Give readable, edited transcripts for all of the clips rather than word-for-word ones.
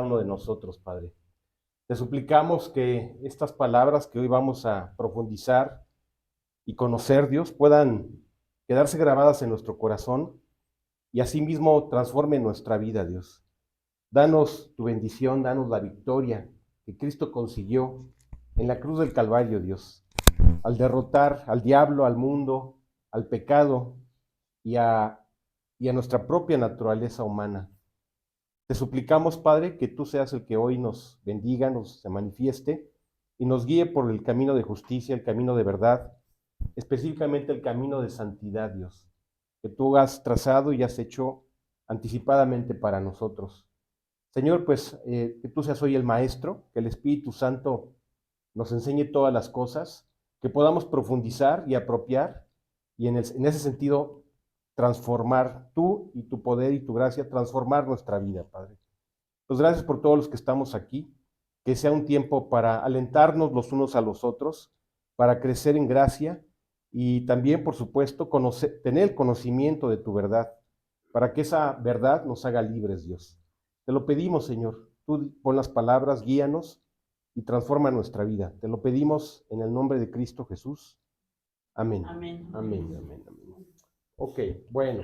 uno de nosotros, Padre. Te suplicamos que estas palabras que hoy vamos a profundizar y conocer, Dios, puedan quedarse grabadas en nuestro corazón y asimismo transformen nuestra vida, Dios. Danos tu bendición, danos la victoria que Cristo consiguió en la cruz del Calvario, Dios, al derrotar al diablo, al mundo, al pecado y a nuestra propia naturaleza humana. Te suplicamos, Padre, que tú seas el que hoy nos bendiga, nos se manifieste y nos guíe por el camino de justicia, el camino de verdad, específicamente el camino de santidad, Dios, que tú has trazado y has hecho anticipadamente para nosotros. Señor, pues que tú seas hoy el Maestro, que el Espíritu Santo nos enseñe todas las cosas, que podamos profundizar y apropiar y en ese sentido transformar tú y tu poder y tu gracia, transformar nuestra vida, Padre. Pues gracias por todos los que estamos aquí, que sea un tiempo para alentarnos los unos a los otros, para crecer en gracia y también, por supuesto, tener el conocimiento de tu verdad, para que esa verdad nos haga libres, Dios. Te lo pedimos, Señor. Tú pon las palabras, guíanos y transforma nuestra vida. Te lo pedimos en el nombre de Cristo Jesús. Amén. Amén. Amén, amén, amén. Ok, bueno.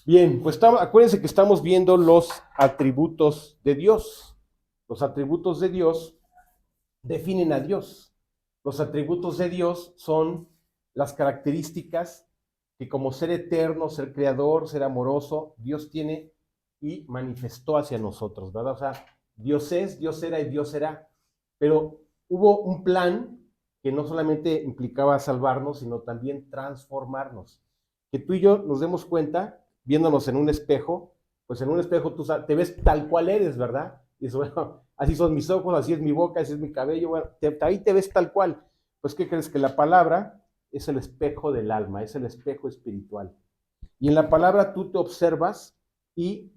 Bien, pues acuérdense que estamos viendo los atributos de Dios. Los atributos de Dios definen a Dios. Los atributos de Dios son las características que como ser eterno, ser creador, ser amoroso, Dios tiene y manifestó hacia nosotros, ¿verdad? O sea, Dios es, Dios era y Dios será. Pero hubo un plan que no solamente implicaba salvarnos, sino también transformarnos. Que tú y yo nos demos cuenta, viéndonos en un espejo, pues en un espejo tú te ves tal cual eres, ¿verdad? Y eso, bueno, así son mis ojos, así es mi boca, así es mi cabello, bueno, ahí te ves tal cual. Pues, ¿qué crees? Que la palabra es el espejo del alma, es el espejo espiritual. Y en la palabra tú te observas y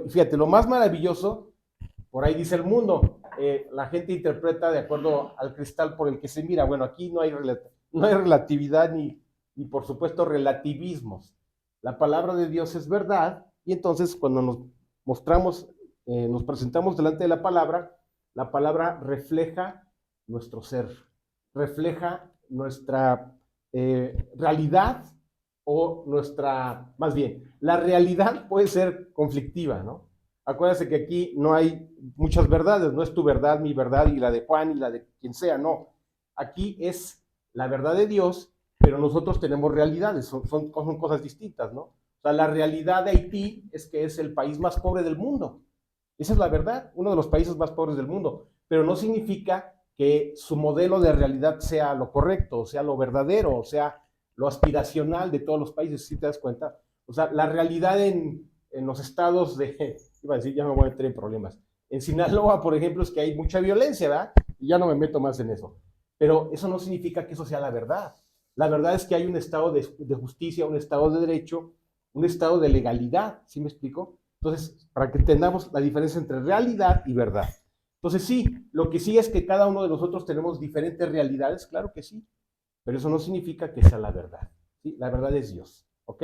fíjate, lo más maravilloso, por ahí dice el mundo, la gente interpreta de acuerdo al cristal por el que se mira. Bueno, aquí no hay relatividad ni por supuesto relativismos. La palabra de Dios es verdad y entonces cuando nos mostramos, nos presentamos delante de la palabra refleja nuestro ser, refleja nuestra realidad o más bien, la realidad puede ser conflictiva, ¿no? Acuérdense que aquí no hay muchas verdades, no es tu verdad, mi verdad y la de Juan y la de quien sea, no. Aquí es la verdad de Dios, pero nosotros tenemos realidades, son cosas distintas, ¿no? O sea, la realidad de Haití es que es el país más pobre del mundo. Esa es la verdad, uno de los países más pobres del mundo, pero no significa que su modelo de realidad sea lo correcto, o sea lo verdadero, o sea lo aspiracional de todos los países, ¿sí te das cuenta? O sea, la realidad en los estados iba a decir, ya me voy a meter en problemas. En Sinaloa, por ejemplo, es que hay mucha violencia, ¿verdad? Y ya no me meto más en eso. Pero eso no significa que eso sea la verdad. La verdad es que hay un estado de justicia, un estado de derecho, un estado de legalidad, ¿sí me explico? Entonces, para que entendamos la diferencia entre realidad y verdad. Entonces, sí, lo que sí es que cada uno de nosotros tenemos diferentes realidades, claro que sí, pero eso no significa que sea la verdad. ¿Sí? La verdad es Dios. ¿Ok?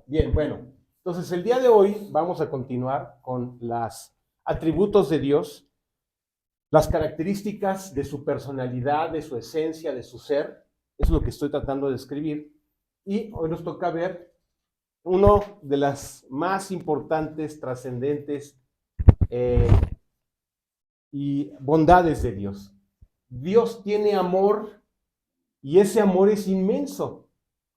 Bien, bueno. Entonces, el día de hoy vamos a continuar con los atributos de Dios, las características de su personalidad, de su esencia, de su ser. Eso es lo que estoy tratando de escribir. Y hoy nos toca ver uno de las más importantes, trascendentes y bondades de Dios. Dios tiene amor y ese amor es inmenso.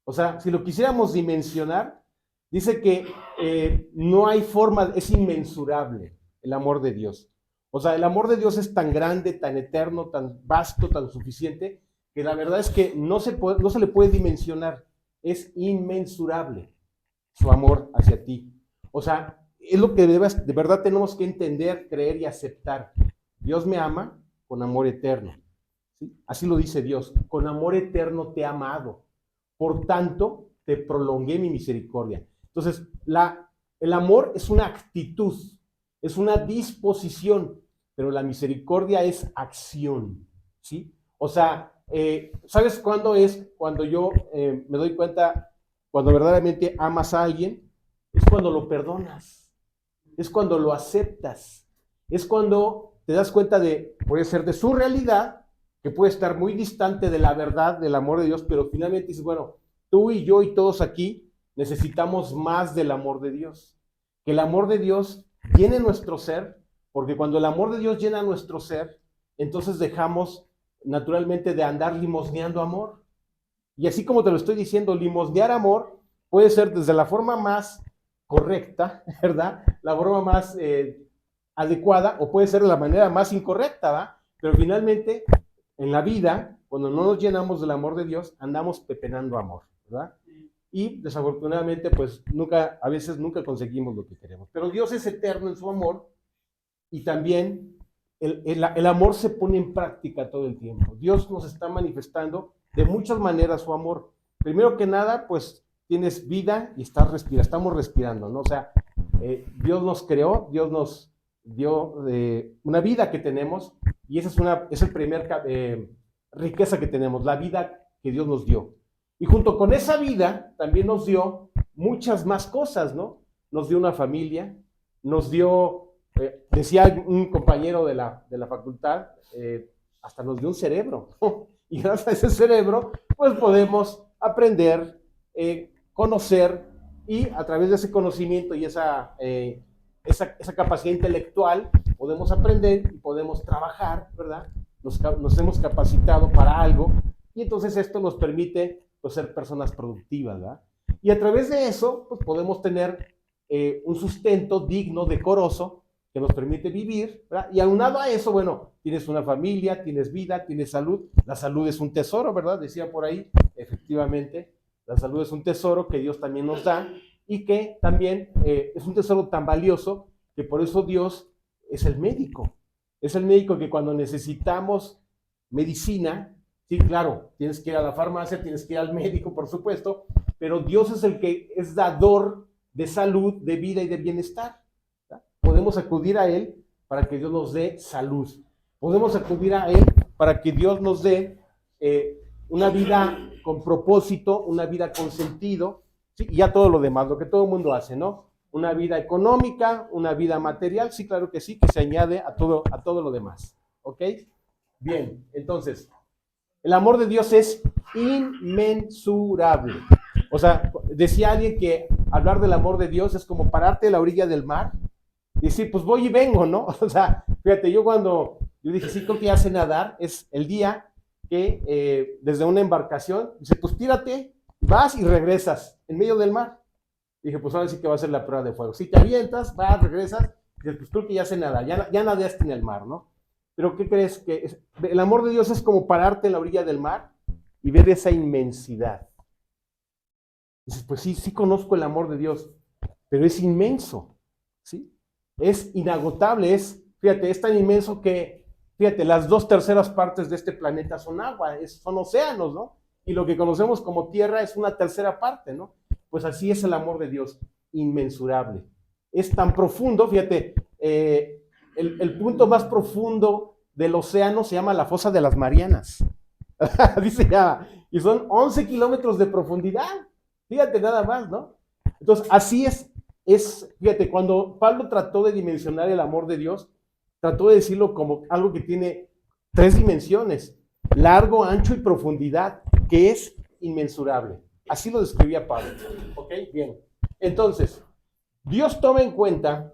O sea, si lo quisiéramos dimensionar, dice que no hay forma, es inmensurable el amor de Dios. O sea, el amor de Dios es tan grande, tan eterno, tan vasto, tan suficiente, que la verdad es que no se le puede dimensionar. Es inmensurable su amor hacia ti. O sea, es lo que de verdad tenemos que entender, creer y aceptar. Dios me ama con amor eterno. ¿Sí? Así lo dice Dios, con amor eterno te he amado, por tanto te prolongué mi misericordia. Entonces, el amor es una actitud, es una disposición, pero la misericordia es acción, ¿sí? O sea, ¿sabes cuándo es? Cuando yo me doy cuenta, cuando verdaderamente amas a alguien, es cuando lo perdonas, es cuando lo aceptas, es cuando te das cuenta puede ser de su realidad, que puede estar muy distante de la verdad, del amor de Dios, pero finalmente dices, bueno, tú y yo y todos aquí necesitamos más del amor de Dios. Que el amor de Dios llene nuestro ser, porque cuando el amor de Dios llena nuestro ser, entonces dejamos naturalmente de andar limosneando amor. Y así como te lo estoy diciendo, limosnear amor puede ser desde la forma más correcta, ¿verdad? La forma más adecuada, o puede ser de la manera más incorrecta, ¿va? Pero finalmente, en la vida, cuando no nos llenamos del amor de Dios, andamos pepenando amor, ¿verdad? Y desafortunadamente, pues a veces nunca conseguimos lo que queremos. Pero Dios es eterno en su amor y también el amor se pone en práctica todo el tiempo. Dios nos está manifestando de muchas maneras su amor. Primero que nada, pues tienes vida y estamos respirando, ¿no? O sea, Dios nos creó, Dios nos dio una vida que tenemos y esa es el primer riqueza que tenemos, la vida que Dios nos dio. Y junto con esa vida también nos dio muchas más cosas, ¿no? Nos dio una familia, nos dio, decía un compañero de la facultad, hasta nos dio un cerebro. Y gracias a ese cerebro, pues podemos aprender, conocer, y a través de ese conocimiento y esa capacidad intelectual, podemos aprender y podemos trabajar, ¿verdad? Nos hemos capacitado para algo, y entonces esto nos permite pues, ser personas productivas, ¿verdad? Y a través de eso, pues podemos tener un sustento digno, decoroso, que nos permite vivir, ¿verdad? Y aunado a eso, bueno, tienes una familia, tienes vida, tienes salud. La salud es un tesoro, ¿verdad? Decía por ahí, efectivamente, la salud es un tesoro que Dios también nos da y que también es un tesoro tan valioso que por eso Dios es el médico. Es el médico que cuando necesitamos medicina, sí, claro, tienes que ir a la farmacia, tienes que ir al médico, por supuesto, pero Dios es el que es dador de salud, de vida y de bienestar. ¿Verdad? Podemos acudir a Él para que Dios nos dé salud. Podemos acudir a Él para que Dios nos dé una vida con propósito, una vida con sentido, ¿sí? Y ya todo lo demás, lo que todo el mundo hace, ¿no? Una vida económica, una vida material, sí, claro que sí, que se añade a todo lo demás, ¿ok? Bien, entonces, el amor de Dios es inmensurable. O sea, decía alguien que hablar del amor de Dios es como pararte a la orilla del mar y decir, pues voy y vengo, ¿no? O sea, fíjate, yo dije, sí, creo que ya sé nadar, es el día que desde una embarcación, dice, pues tírate, vas y regresas en medio del mar. Dije, pues ahora sí que va a ser la prueba de fuego. Si te avientas, vas, regresas, dices, pues creo que ya sé nadar, ya nadaste en el mar, ¿no? Pero ¿qué crees? Que el amor de Dios es como pararte en la orilla del mar y ver esa inmensidad. Dices, pues sí conozco el amor de Dios, pero es inmenso, ¿sí? Es inagotable, fíjate, es tan inmenso que, fíjate, las 2/3 partes de este planeta son agua, son océanos, ¿no? Y lo que conocemos como tierra es una tercera parte, ¿no? Pues así es el amor de Dios, inmensurable. Es tan profundo, fíjate, el punto más profundo del océano se llama la fosa de las Marianas. Dice ya, y son 11 kilómetros de profundidad. Fíjate nada más, ¿no? Entonces, así fíjate, cuando Pablo trató de dimensionar el amor de Dios, trató de decirlo como algo que tiene 3 dimensiones, largo, ancho y profundidad, que es inmensurable. Así lo describía Pablo. ¿Ok? Bien. Entonces, Dios toma en cuenta,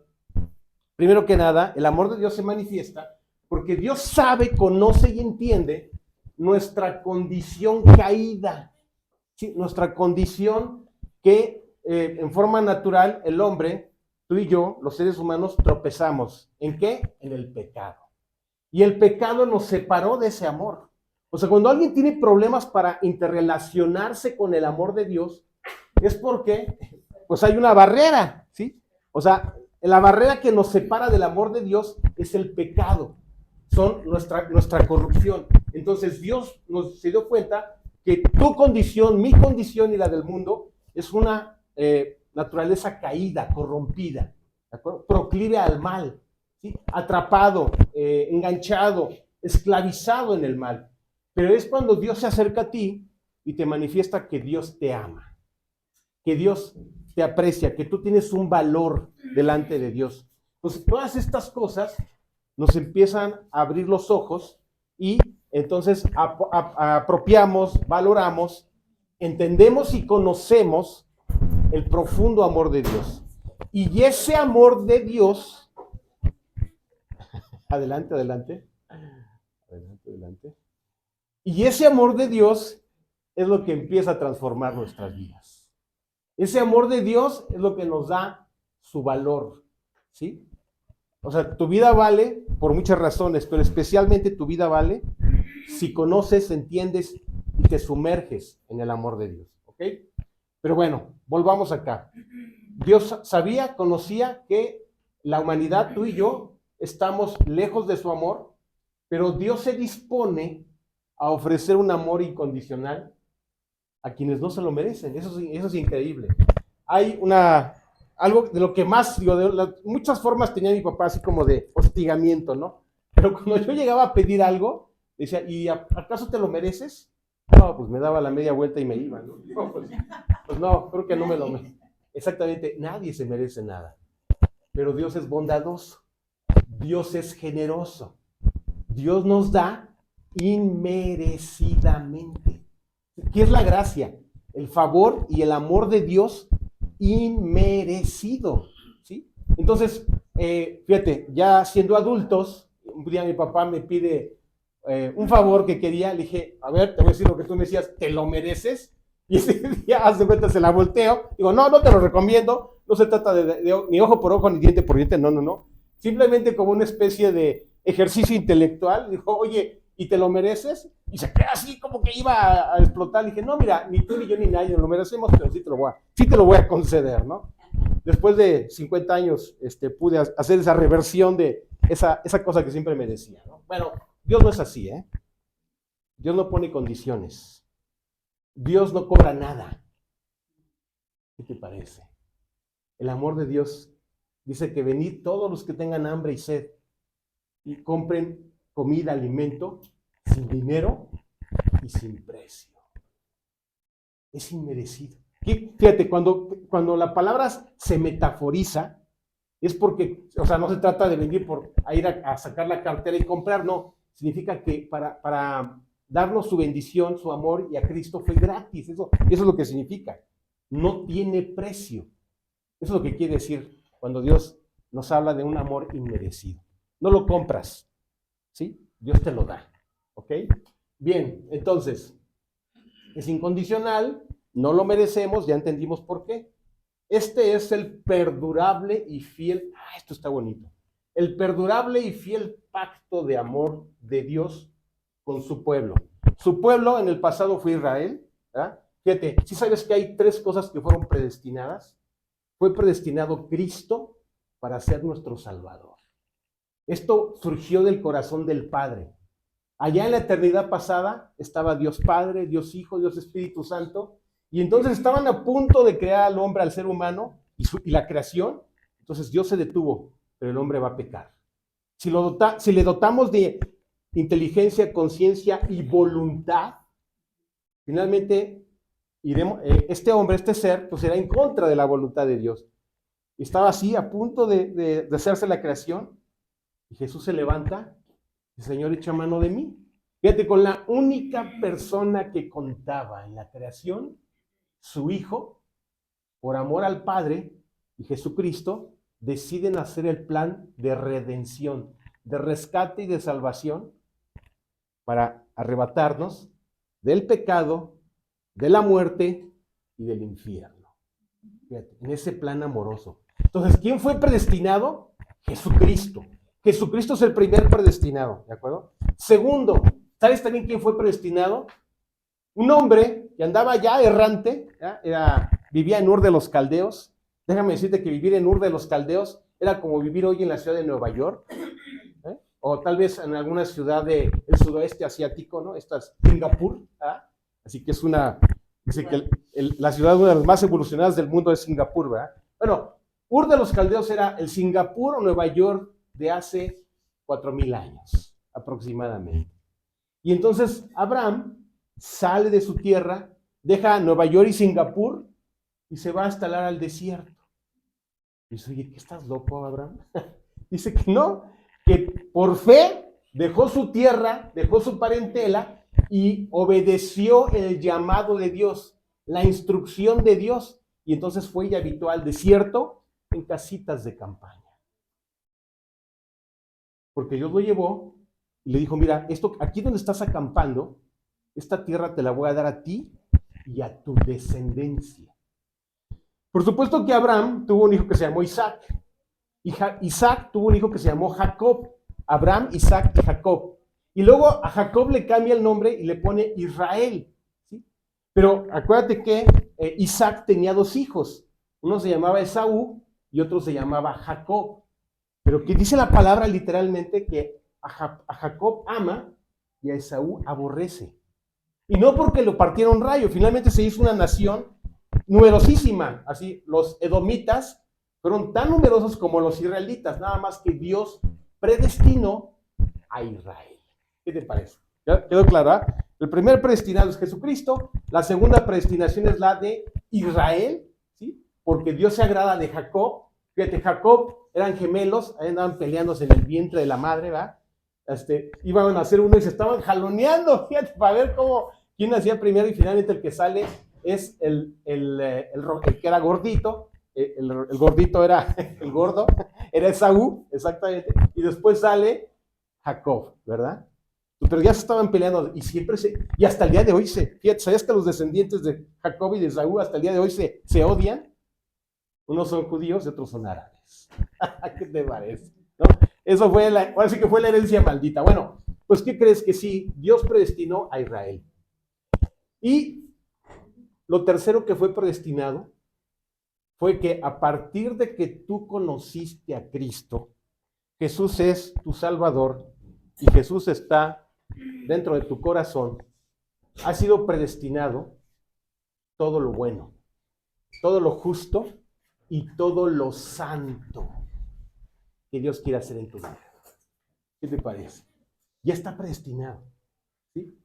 primero que nada, el amor de Dios se manifiesta porque Dios sabe, conoce y entiende nuestra condición caída. ¿Sí? Nuestra condición que en forma natural el hombre, tú y yo, los seres humanos, tropezamos. ¿En qué? En el pecado. Y el pecado nos separó de ese amor. O sea, cuando alguien tiene problemas para interrelacionarse con el amor de Dios, es porque pues hay una barrera, ¿sí? O sea, la barrera que nos separa del amor de Dios es el pecado, son nuestra corrupción. Entonces Dios se dio cuenta que tu condición, mi condición y la del mundo es una naturaleza caída, corrompida, ¿de acuerdo? Proclive al mal, ¿sí? Atrapado, enganchado, esclavizado en el mal. Pero es cuando Dios se acerca a ti y te manifiesta que Dios te ama, que Dios te aprecia, que tú tienes un valor delante de Dios. Entonces, todas estas cosas nos empiezan a abrir los ojos y entonces apropiamos, valoramos, entendemos y conocemos el profundo amor de Dios. Y ese amor de Dios, adelante, adelante, adelante, adelante. Y ese amor de Dios es lo que empieza a transformar nuestras vidas. Ese amor de Dios es lo que nos da su valor, ¿sí? O sea, tu vida vale por muchas razones, pero especialmente tu vida vale si conoces, entiendes y te sumerges en el amor de Dios, ¿ok? Pero bueno, volvamos acá. Dios sabía, conocía que la humanidad, tú y yo, estamos lejos de su amor, pero Dios se dispone a ofrecer un amor incondicional a quienes no se lo merecen. Eso es increíble. Hay algo de lo que más, digo, muchas formas tenía mi papá así como de hostigamiento, ¿no? Pero cuando yo llegaba a pedir algo, decía, ¿y acaso te lo mereces? No, pues me daba la media vuelta y me iba, ¿no? Pues no, creo que no me lo merezco. Exactamente, nadie se merece nada. Pero Dios es bondadoso. Dios es generoso. Dios nos da inmerecidamente. ¿Qué es la gracia? El favor y el amor de Dios inmerecido, ¿sí? Entonces, fíjate, ya siendo adultos, un día mi papá me pide un favor que quería, le dije, a ver, te voy a decir lo que tú me decías, ¿te lo mereces? Y ese día, haz de cuenta, se la volteo, digo, no te lo recomiendo, no se trata de ni ojo por ojo, ni diente por diente, no, simplemente como una especie de ejercicio intelectual, dijo, oye, ¿y te lo mereces? Y se queda así como que iba a explotar. Le dije, no, mira, ni tú ni yo ni nadie lo merecemos, pero sí te lo voy a conceder, ¿no? Después de 50 años pude hacer esa reversión de esa cosa que siempre me decía, ¿no? Bueno, Dios no es así, ¿eh? Dios no pone condiciones. Dios no cobra nada. ¿Qué te parece? El amor de Dios dice que venid todos los que tengan hambre y sed y compren comida, alimento, sin dinero y sin precio. Es inmerecido. Fíjate, cuando la palabra se metaforiza, es porque, o sea, no se trata de venir a ir a sacar la cartera y comprar, no. Significa que para darnos su bendición, su amor y a Cristo fue gratis. Eso es lo que significa. No tiene precio. Eso es lo que quiere decir cuando Dios nos habla de un amor inmerecido. No lo compras, ¿sí? Dios te lo da, ¿ok? Bien, entonces, es incondicional, no lo merecemos, ya entendimos por qué. Este es el perdurable y fiel, esto está bonito, el perdurable y fiel pacto de amor de Dios con su pueblo. Su pueblo en el pasado fue Israel, ¿verdad? Fíjate, ¿sí sabes que hay 3 cosas que fueron predestinadas? Fue predestinado Cristo para ser nuestro Salvador. Esto surgió del corazón del Padre. Allá en la eternidad pasada estaba Dios Padre, Dios Hijo, Dios Espíritu Santo, y entonces estaban a punto de crear al hombre, al ser humano, y la creación. Entonces Dios se detuvo, pero el hombre va a pecar. Si le dotamos de inteligencia, conciencia y voluntad, finalmente este hombre, este ser, pues será en contra de la voluntad de Dios. Estaba así, a punto de hacerse la creación, y Jesús se levanta, el Señor echa mano de mí. Fíjate, con la única persona que contaba en la creación, su Hijo, por amor al Padre y Jesucristo, deciden hacer el plan de redención, de rescate y de salvación para arrebatarnos del pecado, de la muerte y del infierno. Fíjate, en ese plan amoroso. Entonces, ¿quién fue predestinado? Jesucristo. Jesucristo es el primer predestinado, ¿de acuerdo? Segundo, ¿sabes también quién fue predestinado? Un hombre que andaba ya errante, vivía en Ur de los Caldeos. Déjame decirte que vivir en Ur de los Caldeos era como vivir hoy en la ciudad de Nueva York, o tal vez en alguna ciudad del sudoeste asiático, ¿no? Esta es Singapur, así que dice que la ciudad una de las más evolucionadas del mundo es Singapur, ¿verdad? Bueno, Ur de los Caldeos era el Singapur o Nueva York de hace 4,000 años aproximadamente. Y entonces Abraham sale de su tierra, deja Nueva York y Singapur y se va a instalar al desierto. Y dice, oye, ¿qué estás loco, Abraham? Dice que no, que por fe dejó su tierra, dejó su parentela y obedeció el llamado de Dios, la instrucción de Dios. Y entonces fue y habitó al desierto en casitas de campaña. Porque Dios lo llevó y le dijo, mira, esto, aquí donde estás acampando, esta tierra te la voy a dar a ti y a tu descendencia. Por supuesto que Abraham tuvo un hijo que se llamó Isaac. Y Isaac tuvo un hijo que se llamó Jacob. Abraham, Isaac y Jacob. Y luego a Jacob le cambia el nombre y le pone Israel. ¿Sí? Pero acuérdate que Isaac tenía dos hijos. Uno se llamaba Esaú y otro se llamaba Jacob. Pero que dice la palabra literalmente que a Jacob ama y a Esaú aborrece. Y no porque lo partieron rayo, finalmente se hizo una nación numerosísima. Así, los edomitas fueron tan numerosos como los israelitas, nada más que Dios predestinó a Israel. ¿Qué te parece? ¿Ya quedó claro? El primer predestinado es Jesucristo, la segunda predestinación es la de Israel, ¿sí? Porque Dios se agrada de Jacob. Fíjate, Jacob eran gemelos, ahí andaban peleándose en el vientre de la madre, ¿verdad? Iban a hacer uno y se estaban jaloneando, fíjate, para ver quién hacía primero, y finalmente el que sale es el que era gordito, el gordito era el gordo, era Esaú, exactamente, y después sale Jacob, ¿verdad? Pero ya se estaban peleando y siempre y hasta el día de hoy fíjate, ¿sabías que los descendientes de Jacob y de Esaú hasta el día de hoy se odian? Unos son judíos y otros son árabes. ¿Qué te parece? ¿No? Eso fue ahora sí que fue la herencia maldita. Bueno, pues ¿qué crees? Que sí, Dios predestinó a Israel. Y lo tercero que fue predestinado fue que a partir de que tú conociste a Cristo, Jesús es tu Salvador y Jesús está dentro de tu corazón, ha sido predestinado todo lo bueno, todo lo justo y todo lo santo que Dios quiere hacer en tu vida. ¿Qué te parece? Ya está predestinado, ¿sí?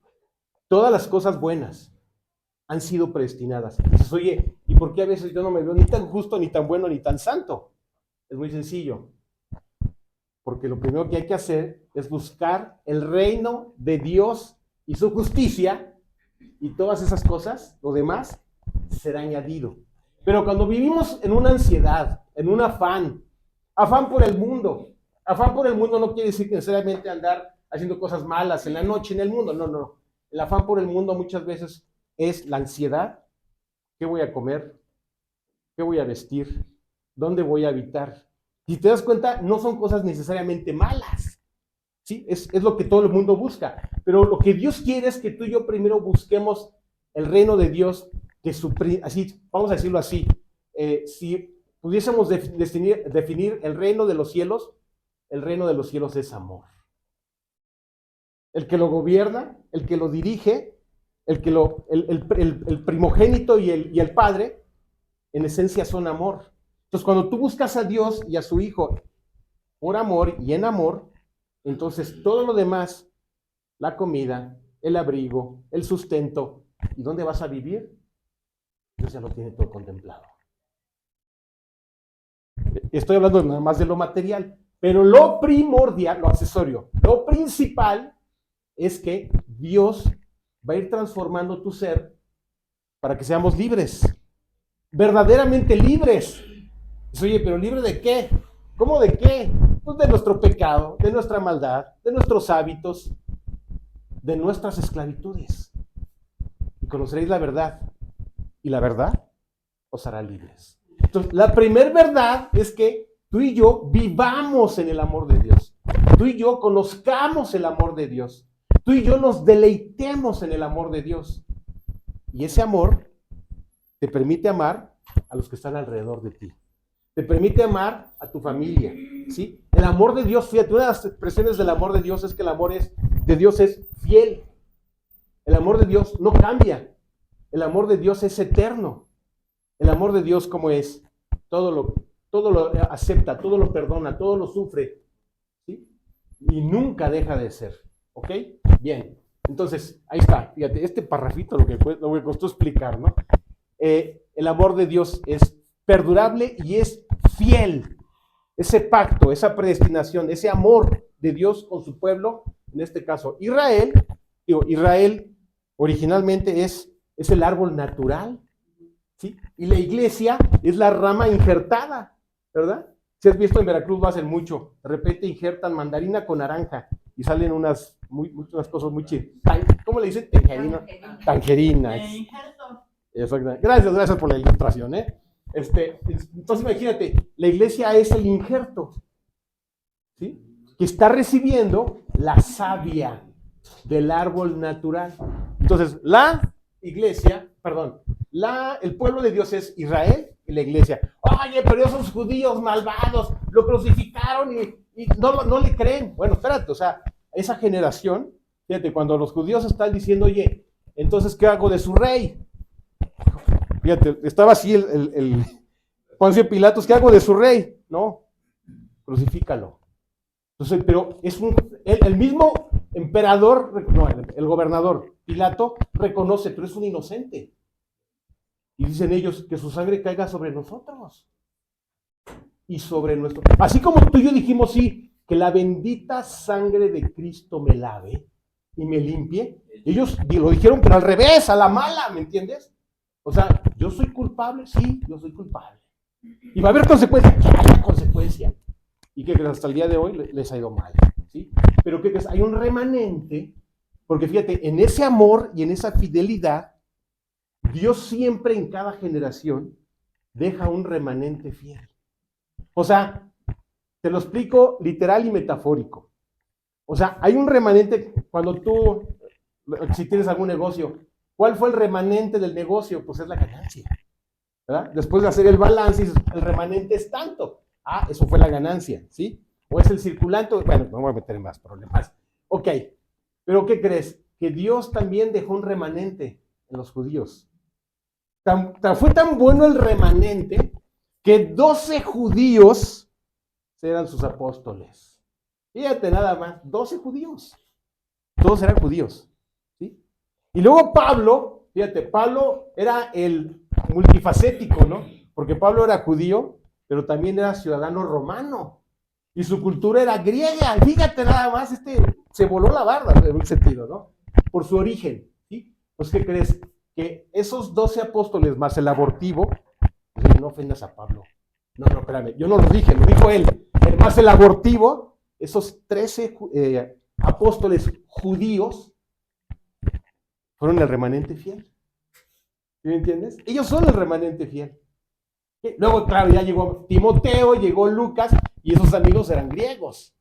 Todas las cosas buenas han sido predestinadas. Dices, oye, ¿y por qué a veces yo no me veo ni tan justo, ni tan bueno, ni tan santo? Es muy sencillo. Porque lo primero que hay que hacer es buscar el reino de Dios y su justicia, y todas esas cosas, lo demás, será añadido. Pero cuando vivimos en una ansiedad, en un afán por el mundo no quiere decir que necesariamente andar haciendo cosas malas en la noche en el mundo, no. El afán por el mundo muchas veces es la ansiedad. ¿Qué voy a comer? ¿Qué voy a vestir? ¿Dónde voy a habitar? Si te das cuenta, no son cosas necesariamente malas, ¿sí? Es lo que todo el mundo busca. Pero lo que Dios quiere es que tú y yo primero busquemos el reino de Dios, así, vamos a decirlo así, si pudiésemos definir el reino de los cielos es amor. El que lo gobierna, el que lo dirige, el primogénito y el padre, en esencia son amor. Entonces, cuando tú buscas a Dios y a su Hijo por amor y en amor, entonces todo lo demás, la comida, el abrigo, el sustento, ¿y dónde vas a vivir? Dios ya lo tiene todo contemplado. Estoy hablando nada más de lo material, pero lo primordial, lo accesorio, lo principal es que Dios va a ir transformando tu ser para que seamos libres, verdaderamente libres. Oye, pero ¿libre de qué? ¿Cómo de qué? Pues de nuestro pecado, de nuestra maldad, de nuestros hábitos, de nuestras esclavitudes. Y conoceréis la verdad, y la verdad os hará libres. Entonces, la primer verdad es que tú y yo vivamos en el amor de Dios. Tú y yo conozcamos el amor de Dios. Tú y yo nos deleitemos en el amor de Dios. Y ese amor te permite amar a los que están alrededor de ti. Te permite amar a tu familia, ¿sí? El amor de Dios, fíjate, una de las expresiones del amor de Dios es que el amor de Dios es fiel. El amor de Dios no cambia. El amor de Dios es eterno. El amor de Dios, ¿cómo es? Todo lo acepta, todo lo perdona, todo lo sufre, ¿sí? Y nunca deja de ser, ¿ok? Bien, entonces, ahí está, fíjate, este parrafito lo que costó explicar, ¿no? El amor de Dios es perdurable y es fiel. Ese pacto, esa predestinación, ese amor de Dios con su pueblo, en este caso Israel. Israel originalmente es el árbol natural, ¿sí? Y la iglesia es la rama injertada, ¿verdad? Si has visto en Veracruz lo hacen mucho, de repente injertan mandarina con naranja y salen unas cosas muy chidas. ¿Cómo le dicen? Tangerina. Tangerina. Exactamente. Gracias por la ilustración, ¿eh? Entonces imagínate, la iglesia es el injerto, ¿sí? Que está recibiendo la savia del árbol natural. Entonces, la iglesia, perdón, el pueblo de Dios es Israel y la iglesia. Oye, pero esos judíos malvados lo crucificaron y no le creen. Bueno, espérate, o sea, esa generación, fíjate, cuando los judíos están diciendo, oye, entonces, ¿qué hago de su rey? Fíjate, estaba así el Poncio Pilatos, ¿qué hago de su rey? No, crucifícalo. Entonces, pero es el mismo emperador, no, el gobernador Pilato reconoce, pero es un inocente. Y dicen ellos que su sangre caiga sobre nosotros y sobre nuestro. Así como tú y yo dijimos, sí, que la bendita sangre de Cristo me lave y me limpie. Ellos lo dijeron, pero al revés, a la mala, ¿me entiendes? O sea, yo soy culpable, sí, yo soy culpable. Y va a haber consecuencia, que haya consecuencia. Y que hasta el día de hoy les ha ido mal, ¿sí? Pero que hay un remanente, porque fíjate, en ese amor y en esa fidelidad, Dios siempre en cada generación deja un remanente fiel. O sea, te lo explico literal y metafórico. O sea, hay un remanente cuando tú, si tienes algún negocio, ¿cuál fue el remanente del negocio? Pues es la ganancia, ¿verdad? Después de hacer el balance, el remanente es tanto. Ah, eso fue la ganancia, ¿sí? O es el circulante, bueno, no me voy a meter en más problemas. Ok, pero ¿qué crees? Que Dios también dejó un remanente en los judíos. Fue tan bueno el remanente que 12 judíos eran sus apóstoles. Fíjate nada más, 12 judíos. Todos eran judíos, ¿sí? Y luego Pablo, fíjate, Pablo era el multifacético, ¿no? Porque Pablo era judío, pero también era ciudadano romano. Y su cultura era griega. Fíjate nada más, se voló la barda en un sentido, ¿no? Por su origen, ¿sí? Pues, ¿qué crees? Que esos 12 apóstoles más el abortivo, pues, no ofendas a Pablo. No, espérame, yo no lo dije, lo dijo él. Más el abortivo, esos 13 apóstoles judíos fueron el remanente fiel. ¿Sí me entiendes? Ellos son el remanente fiel. Luego, claro, ya llegó Timoteo, llegó Lucas, y esos amigos eran griegos.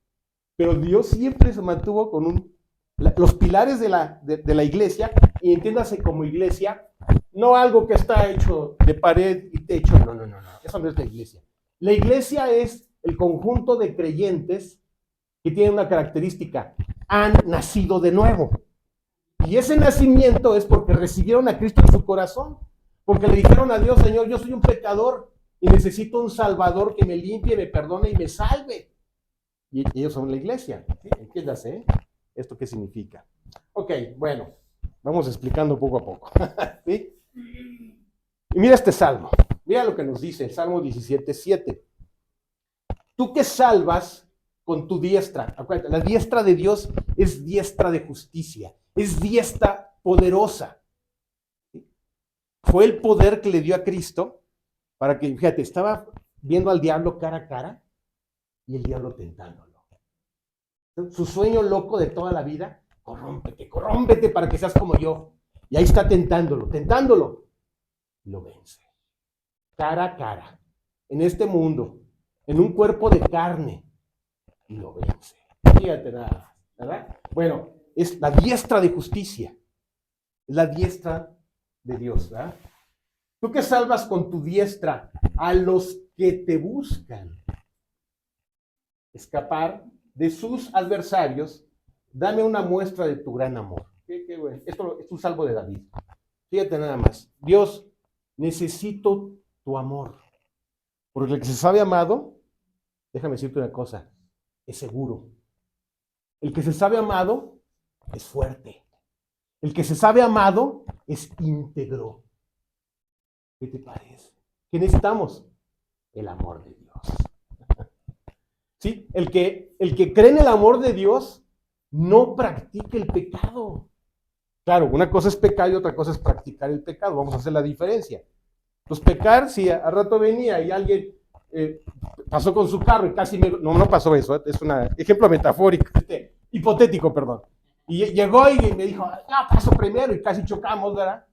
Pero Dios siempre se mantuvo con los pilares de la iglesia, y entiéndase como iglesia, no algo que está hecho de pared y techo, no, eso no es la iglesia. La iglesia es el conjunto de creyentes que tienen una característica: han nacido de nuevo. Y ese nacimiento es porque recibieron a Cristo en su corazón, porque le dijeron a Dios: Señor, yo soy un pecador y necesito un Salvador que me limpie, me perdone y me salve. Y ellos son la iglesia, ¿sí? Entiéndase, ¿eh? ¿Esto qué significa? Ok, bueno, vamos explicando poco a poco, ¿sí? Y mira este salmo, mira lo que nos dice el Salmo 17:7. Tú que salvas con tu diestra, acuérdate, la diestra de Dios es diestra de justicia, es diestra poderosa. ¿Sí? Fue el poder que le dio a Cristo para que, fíjate, estaba viendo al diablo cara a cara y el diablo tentándolo. Su sueño loco de toda la vida: corrómpete para que seas como yo. Y ahí está tentándolo. Y lo vence. Cara a cara, en este mundo, en un cuerpo de carne, y lo vence. Fíjate nada, ¿verdad? Bueno, es la diestra de justicia, es la diestra de Dios, ¿verdad? Tú que salvas con tu diestra a los que te buscan escapar de sus adversarios, dame una muestra de tu gran amor. Qué bueno. Esto es un salmo de David. Fíjate nada más. Dios, necesito tu amor. Porque el que se sabe amado, déjame decirte una cosa, es seguro. El que se sabe amado es fuerte. El que se sabe amado es íntegro. ¿Qué te parece? ¿Qué necesitamos? El amor de Dios. ¿sí? El que cree en el amor de Dios no practica el pecado. Claro, una cosa es pecar y otra cosa es practicar el pecado. Vamos a hacer la diferencia. Pues pecar, si a rato venía y alguien pasó con su carro y casi me... No, no pasó eso, es un ejemplo metafórico, hipotético, perdón. Y llegó y me dijo, no, paso primero y casi chocamos, ¿verdad?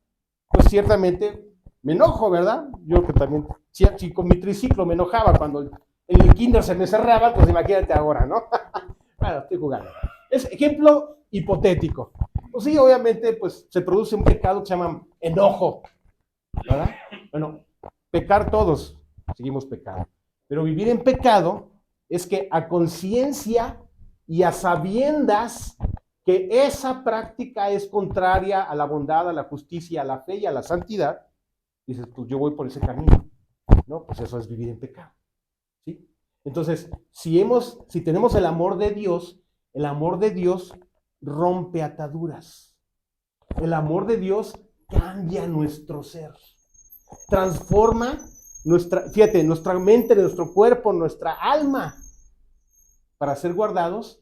Pues ciertamente me enojo, ¿verdad? Yo que también, si con mi triciclo me enojaba cuando en el kinder se me cerraba, pues imagínate ahora, ¿no? Bueno, estoy jugando. Es ejemplo hipotético. Pues sí, obviamente, pues se produce un pecado que se llama enojo, ¿verdad? Bueno, pecar todos, seguimos pecando. Pero vivir en pecado es que a conciencia y a sabiendas que esa práctica es contraria a la bondad, a la justicia, a la fe y a la santidad, dices, pues yo voy por ese camino, ¿no? Pues eso es vivir en pecado, ¿sí? Entonces, si tenemos el amor de Dios rompe ataduras. El amor de Dios cambia nuestro ser, transforma nuestra mente, nuestro cuerpo, nuestra alma, para ser guardados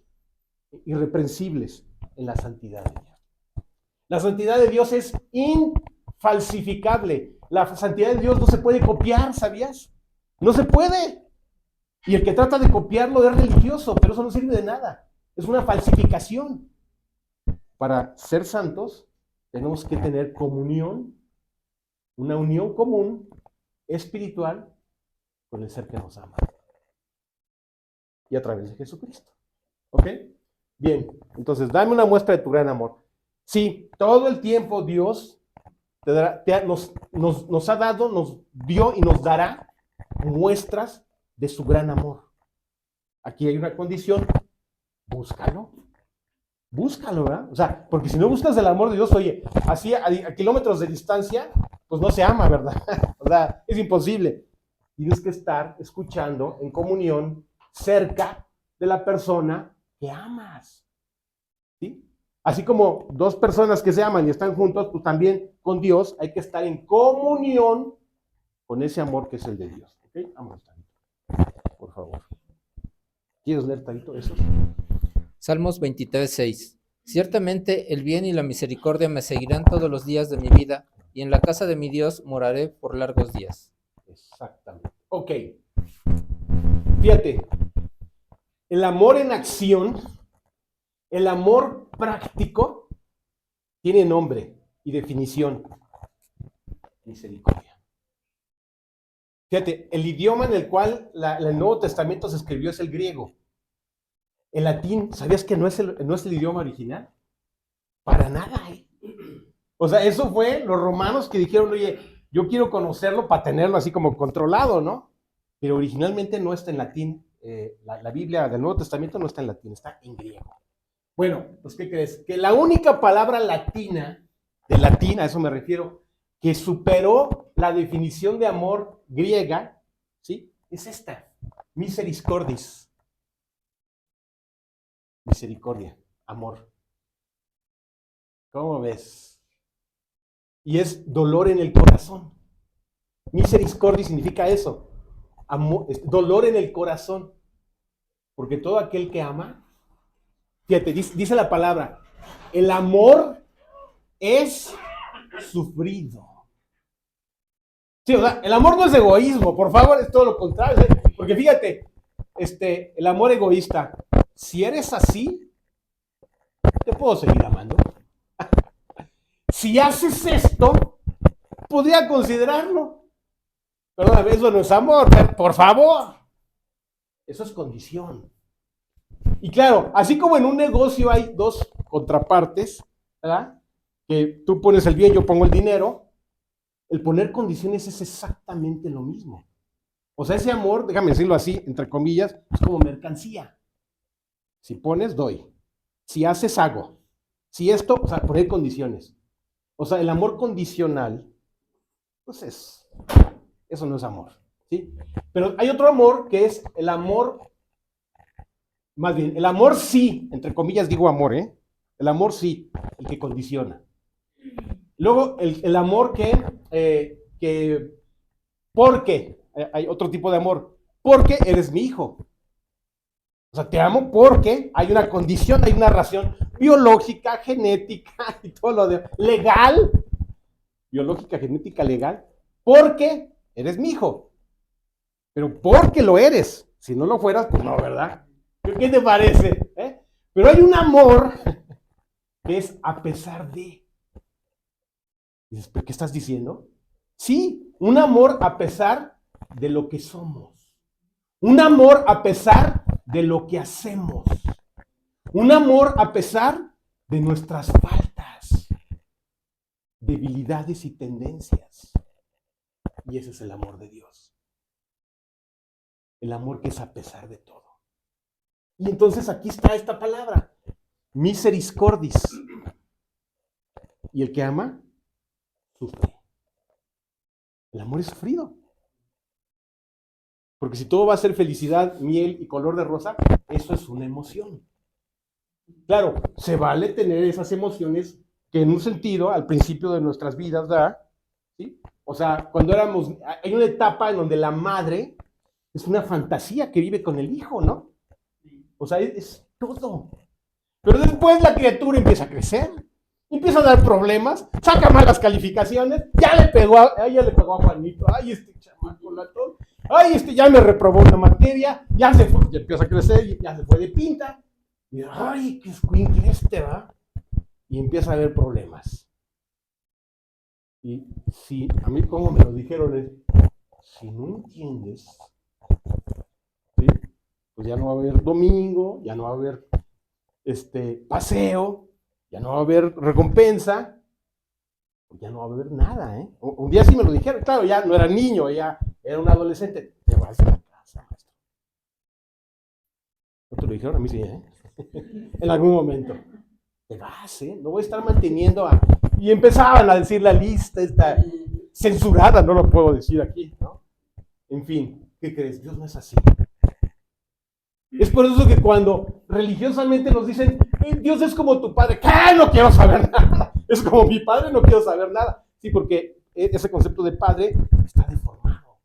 irreprensibles en la santidad de Dios. La santidad de Dios es infalsificable. La santidad de Dios no se puede copiar, ¿sabías? No se puede. Y el que trata de copiarlo es religioso, pero eso no sirve de nada. Es una falsificación. Para ser santos, tenemos que tener comunión, una unión común, espiritual, con el ser que nos ama. Y a través de Jesucristo. ¿Ok? Bien, entonces dame una muestra de tu gran amor. Sí, todo el tiempo Dios nos ha dado, nos dio y nos dará muestras de su gran amor. Aquí hay una condición, búscalo. Búscalo, ¿verdad? O sea, porque si no buscas el amor de Dios, oye, así a kilómetros de distancia, pues no se ama, ¿verdad? O sea, es imposible. Tienes que estar escuchando en comunión cerca de la persona que amas. ¿Sí? Así como dos personas que se aman y están juntos, pues también con Dios hay que estar en comunión con ese amor que es el de Dios. ¿Ok? Vámonos, Tarito, por favor. ¿Quieres leer, Tarito, eso? Salmos 23:6. Ciertamente el bien y la misericordia me seguirán todos los días de mi vida, y en la casa de mi Dios moraré por largos días. Exactamente. Ok. Fíjate, el amor en acción, el amor práctico, tiene nombre y definición. Misericordia. Fíjate, el idioma en el cual el Nuevo Testamento se escribió es el griego. El latín, ¿sabías que no es el idioma original? Para nada, ¿eh? O sea, eso fue los romanos que dijeron, oye, yo quiero conocerlo para tenerlo así como controlado, ¿no? Pero originalmente no está en latín. La Biblia del Nuevo Testamento no está en latín, está en griego. Bueno, pues ¿qué crees? Que la única palabra latina, de latín, a eso me refiero, que superó la definición de amor griega, ¿sí? Es esta, misericordis. Misericordia, amor. ¿Cómo ves? Y es dolor en el corazón. Misericordia significa eso, amor, dolor en el corazón. Porque todo aquel que ama, fíjate, dice la palabra, el amor es sufrido. Sí, o sea, el amor no es egoísmo, por favor, es todo lo contrario. Porque fíjate, el amor egoísta, si eres así, te puedo seguir amando. Si haces esto, podría considerarlo. Perdóname, eso no es amor, por favor. Eso es condición. Y claro, así como en un negocio hay dos contrapartes, ¿verdad? Que tú pones el bien, yo pongo el dinero, el poner condiciones es exactamente lo mismo. O sea, ese amor, déjame decirlo así, entre comillas, es como mercancía. Si pones, doy. Si haces, hago. Si esto, o sea, poner condiciones. O sea, el amor condicional, pues eso no es amor, ¿sí? Pero hay otro amor que es el amor, más bien, el amor sí, entre comillas digo amor, ¿eh? El amor sí, el que condiciona. Luego, el amor porque, hay otro tipo de amor, porque eres mi hijo. O sea, te amo porque hay una condición, hay una razón biológica, genética y todo lo de legal, biológica, genética, legal, porque eres mi hijo. Pero porque lo eres. Si no lo fueras, pues no, ¿verdad? ¿Qué te parece? Pero hay un amor que es a pesar de. Dices, ¿pero qué estás diciendo? Sí, un amor a pesar de lo que somos. Un amor a pesar de lo que hacemos. Un amor a pesar de nuestras faltas, debilidades y tendencias. Y ese es el amor de Dios. El amor que es a pesar de todo. Y entonces aquí está esta palabra, misericordis. Y el que ama, sufre. El amor es sufrido. Porque si todo va a ser felicidad, miel y color de rosa, eso es una emoción. Claro, se vale tener esas emociones que en un sentido, al principio de nuestras vidas, ¿verdad? ¿Sí? O sea, cuando hay una etapa en donde la madre es una fantasía que vive con el hijo, ¿no? O sea, es todo. Pero después la criatura empieza a crecer, empieza a dar problemas, saca malas calificaciones, ya le pegó a Juanito, ay, este chamaco latón, ay, este ya me reprobó una materia, ya se fue, ya empieza a crecer, ya se fue de pinta, y ay, qué escuincle va, y empieza a haber problemas. Y si a mí como me lo dijeron es, si no entiendes, ¿sí? Pues ya no va a haber domingo, ya no va a haber paseo, ya no va a haber recompensa, ya no va a haber nada, ¿eh? Un día sí me lo dijeron, claro, ya no era niño, ya era un adolescente, te vas de la casa, maestro. ¿No te lo dijeron? A mí sí, ¿eh? En algún momento. Te vas, ¿eh? No voy a estar manteniendo a... Y empezaban a decir la lista, esta censurada, no lo puedo decir aquí, ¿no? En fin, ¿qué crees? Dios no es así. Es por eso que cuando religiosamente nos dicen, Dios es como tu padre, ¿qué? No quiero saber nada. Es como mi padre, no quiero saber nada. Sí, porque ese concepto de padre está deformado.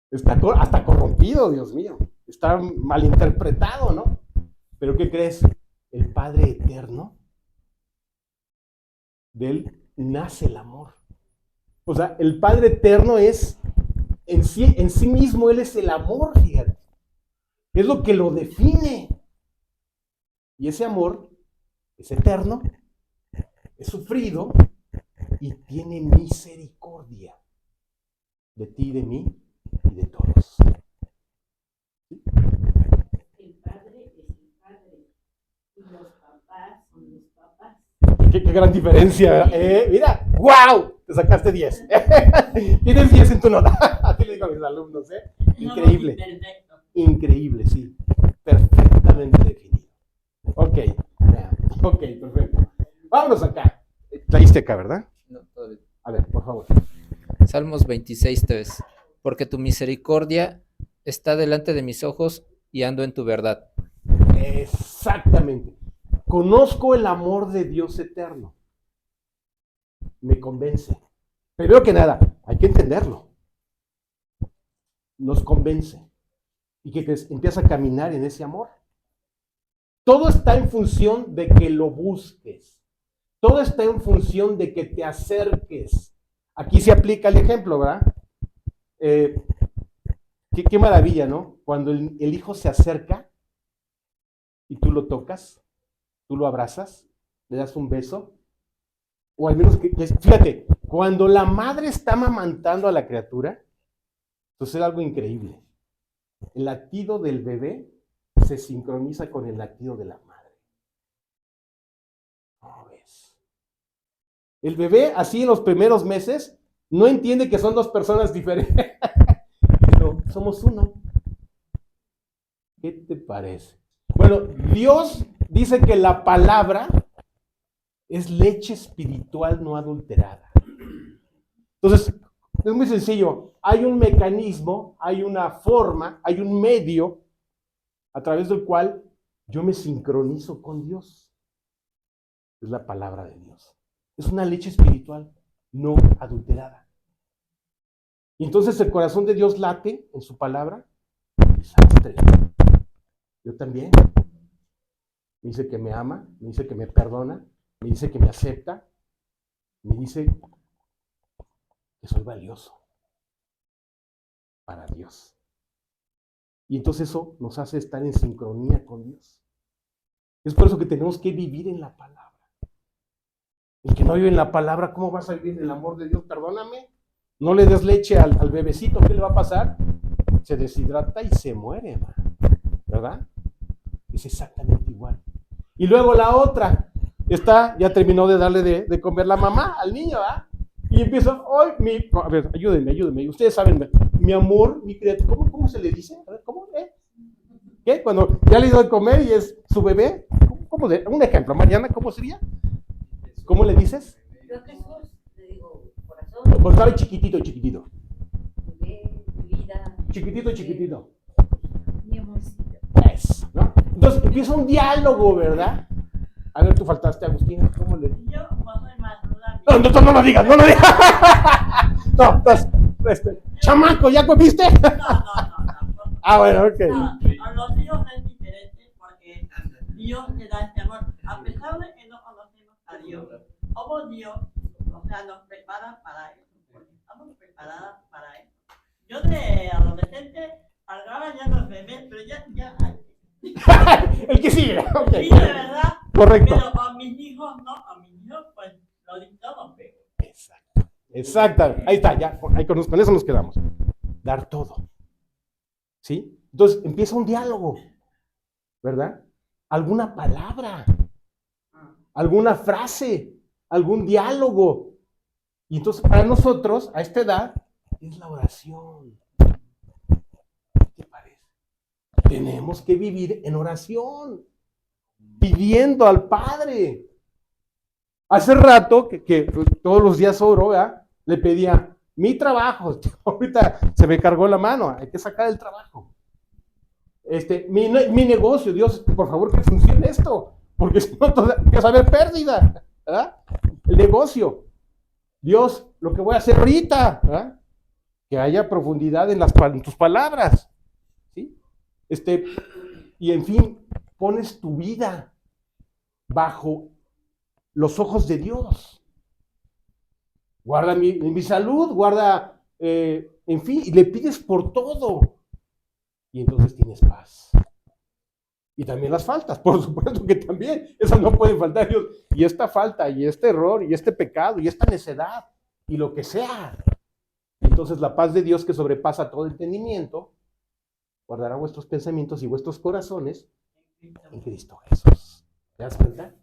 Está hasta corrompido, Dios mío. Está malinterpretado, ¿no? Pero ¿qué crees? El Padre eterno, de él nace el amor. O sea, el Padre eterno es, en sí mismo, él es el amor, fíjate. Es lo que lo define. Y ese amor es eterno, es sufrido y tiene misericordia de ti, de mí y de todos. El padre es el padre y los papás son los papás. Qué gran diferencia. Mira, ¡wow! Te sacaste 10. Tienes 10 en tu nota. Así le digo a mis alumnos, ¿eh? Increíble. Perfecto. Increíble, sí. Perfectamente definido. Ok, perfecto. Vámonos acá. Traíste acá, ¿verdad? No, todavía. A ver, por favor. Salmos 26:3. Porque tu misericordia está delante de mis ojos y ando en tu verdad. Exactamente. Conozco el amor de Dios eterno. Me convence. Primero que nada, hay que entenderlo. Nos convence. ¿Y qué crees? Empieza a caminar en ese amor. Todo está en función de que lo busques. Todo está en función de que te acerques. Aquí se aplica el ejemplo, ¿verdad? Qué maravilla, ¿no? Cuando el hijo se acerca y tú lo tocas, tú lo abrazas, le das un beso, o al menos fíjate, cuando la madre está amamantando a la criatura, sucede algo increíble. El latido del bebé se sincroniza con el latido de la madre. ¿Cómo ves? El bebé, así en los primeros meses, no entiende que son dos personas diferentes. No, somos uno. ¿Qué te parece? Bueno, Dios dice que la palabra es leche espiritual no adulterada. Entonces, es muy sencillo. Hay un mecanismo, hay una forma, hay un medio a través del cual yo me sincronizo con Dios. Es la palabra de Dios. Es una leche espiritual no adulterada. Y entonces el corazón de Dios late en su palabra y sastre. yo también. Me dice que me ama, me dice que me perdona, me dice que me acepta, me dice que soy valioso para Dios. Y entonces eso nos hace estar en sincronía con Dios. Es por eso que tenemos que vivir en la palabra. El que no vive en la palabra, ¿cómo vas a vivir en el amor de Dios? Perdóname. No le des leche al bebecito, ¿qué le va a pasar? Se deshidrata y se muere, ¿verdad? Es exactamente igual. Y luego la otra, ya terminó de darle de comer la mamá al niño, ¿verdad? Y empieza, hoy, a ver, ayúdenme, ustedes saben, mi amor, mi criatura, ¿cómo se le dice? A ver, ¿cómo? ¿Qué? Cuando ya le dio de comer y es su bebé, un ejemplo, Mariana, ¿cómo sería? ¿Cómo le dices? Yo Jesús, le digo, corazón, Pues estaba chiquitito. bebé, mi vida, Chiquitito. mi amorcito. Eso, ¿no? Entonces empieza un diálogo, ¿verdad? A ver, tú faltaste, Agustina, ¿cómo le dices? Yo, cuando es más, No lo digas. No, entonces, chamaco, ¿ya comiste? No. Bueno, ok. No, a los hijos es diferente porque Dios te da este amor. A pesar de que no conocemos a Dios, como Dios, o sea, nos prepara para eso. Porque estamos preparadas para eso. Yo de adolescente, ahora ya los bebés, pero ya. El que sigue, ok. Sí, de verdad. Correcto. Pero con mis hijos, no, con mis hijos, pues lo dictamos, pero. Exacto. Ahí está, ya, ahí con eso nos quedamos. Dar todo. ¿Sí? Entonces empieza un diálogo, ¿verdad? Alguna palabra, alguna frase, algún diálogo. Y entonces para nosotros, a esta edad, es la oración. ¿Qué te parece? Tenemos que vivir en oración, pidiendo al Padre. Hace rato que todos los días oro, ¿verdad? Le pedía mi trabajo. Ahorita se me cargó la mano, hay que sacar el trabajo. Mi negocio, Dios, por favor que funcione esto, porque si no empieza a haber pérdida, ¿verdad? El negocio. Dios, lo que voy a hacer ahorita, ¿verdad? Que haya profundidad en tus palabras, ¿sí? Y en fin, pones tu vida bajo los ojos de Dios. Guarda mi salud, guarda, en fin, y le pides por todo. Y entonces tienes paz. Y también las faltas, por supuesto que también, esas no pueden faltar, Dios. Y esta falta, y este error, y este pecado, y esta necedad, y lo que sea. Entonces la paz de Dios que sobrepasa todo entendimiento, guardará vuestros pensamientos y vuestros corazones en Cristo Jesús. ¿Te das cuenta?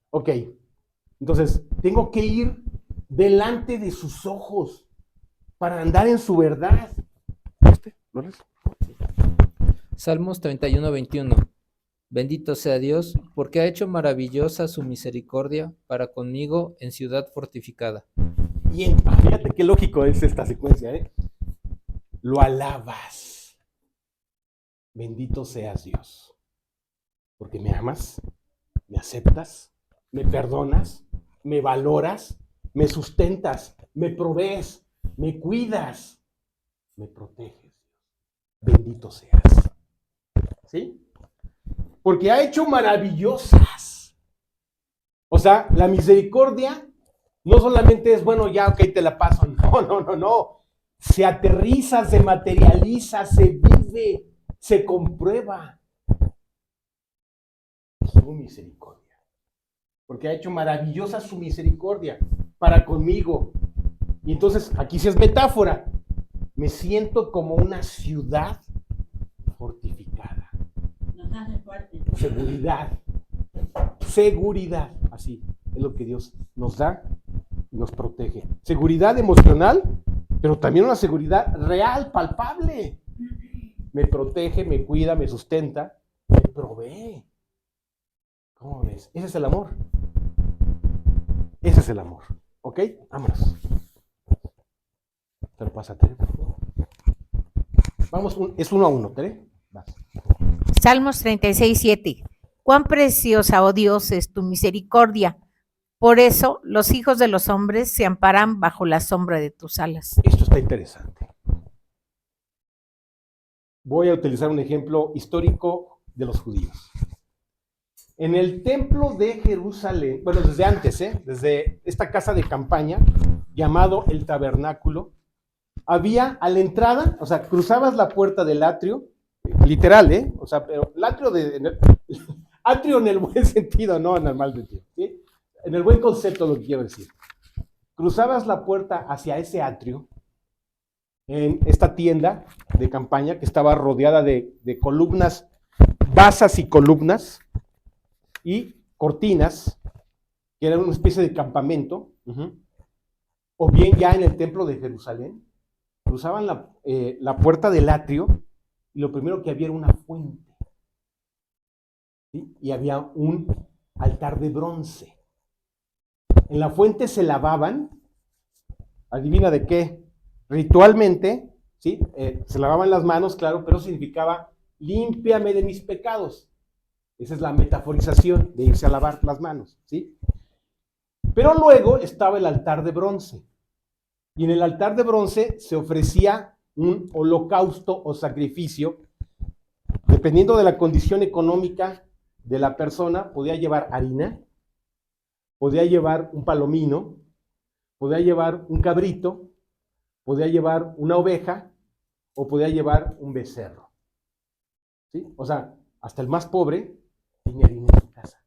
Ok. Entonces, tengo que ir delante de sus ojos para andar en su verdad. ¿Lo lees? Salmos 31, 21. Bendito sea Dios, porque ha hecho maravillosa su misericordia para conmigo en ciudad fortificada. Bien, fíjate qué lógico es esta secuencia, ¿eh? Lo alabas. Bendito seas Dios, porque me amas, me aceptas, me perdonas, me valoras, me sustentas, me provees, me cuidas, me proteges. Bendito seas. ¿Sí? Porque ha hecho maravillosas. O sea, la misericordia no solamente es, bueno, ya, ok, te la paso. No. Se aterriza, se materializa, se vive, se comprueba. Su misericordia. Porque ha hecho maravillosa su misericordia para conmigo. Y entonces, aquí sí es metáfora. Me siento como una ciudad fortificada. Nos hace fuerte. Seguridad. Así es lo que Dios nos da y nos protege. Seguridad emocional, pero también una seguridad real, palpable. Me protege, me cuida, me sustenta, me provee. ¿Cómo ves? Ese es el amor. Ese es el amor. ¿Ok? Vámonos. Te lo pasa, Tere, por favor. Vamos, es 1-1, Tere. Vas. Salmos 36, 7. Cuán preciosa, oh Dios, es tu misericordia. Por eso los hijos de los hombres se amparan bajo la sombra de tus alas. Esto está interesante. Voy a utilizar un ejemplo histórico de los judíos. En el templo de Jerusalén, bueno, desde antes, desde esta casa de campaña, llamado el tabernáculo, había a la entrada, o sea, cruzabas la puerta del atrio, literal, o sea, pero el atrio, atrio en el buen sentido, no en el mal sentido, ¿sí? En el buen concepto lo que quiero decir. Cruzabas la puerta hacia ese atrio, en esta tienda de campaña que estaba rodeada de columnas, basas y columnas, y cortinas, que eran una especie de campamento, o bien ya en el templo de Jerusalén, cruzaban la puerta del atrio, y lo primero que había era una fuente, ¿sí? Y había un altar de bronce. En la fuente se lavaban, adivina de qué, ritualmente, ¿sí? Se lavaban las manos, claro, pero significaba, límpiame de mis pecados. Esa es la metaforización de irse a lavar las manos, ¿sí? Pero luego estaba el altar de bronce. Y en el altar de bronce se ofrecía un holocausto o sacrificio. Dependiendo de la condición económica de la persona, podía llevar harina, podía llevar un palomino, podía llevar un cabrito, podía llevar una oveja o podía llevar un becerro, ¿sí? O sea, hasta el más pobre tenía harina en su casa,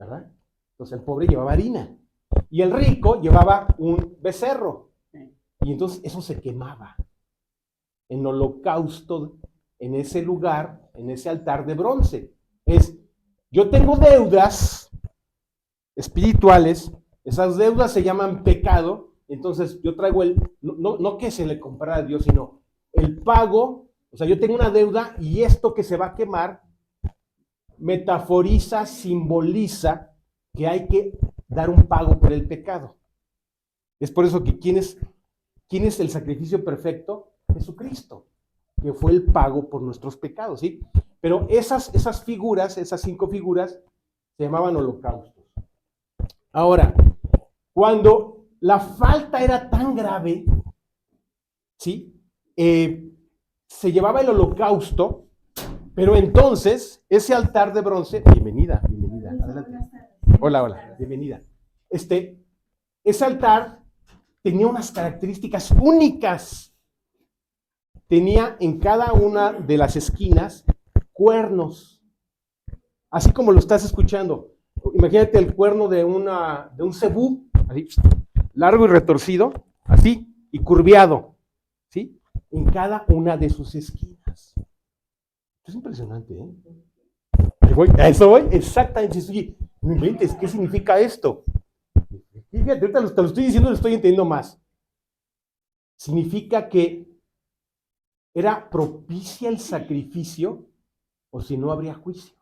¿verdad? Entonces el pobre llevaba harina y el rico llevaba un becerro. Y entonces eso se quemaba en holocausto, en ese lugar, en ese altar de bronce. Yo tengo deudas espirituales, esas deudas se llaman pecado, entonces yo traigo no que se le comprara a Dios, sino el pago, o sea, yo tengo una deuda y esto que se va a quemar metaforiza, simboliza que hay que dar un pago por el pecado. Es por eso que ¿quién es el sacrificio perfecto? Jesucristo, que fue el pago por nuestros pecados, ¿sí? Pero esas figuras, esas 5 figuras, se llamaban holocaustos. Ahora, cuando la falta era tan grave, ¿sí? Se llevaba el holocausto, pero entonces ese altar de bronce, bienvenida, adelante. Hola, bienvenida. Ese altar tenía unas características únicas. Tenía en cada una de las esquinas cuernos, así como lo estás escuchando. Imagínate el cuerno de un cebú, así, largo y retorcido, así, y curviado, ¿sí? En cada una de sus esquinas. Es impresionante, ¿eh? A eso voy, exactamente. Oye, no inventes, ¿qué significa esto? Fíjate, ahorita te lo estoy diciendo, lo estoy entendiendo más. Significa que era propicia el sacrificio, o si no habría juicio.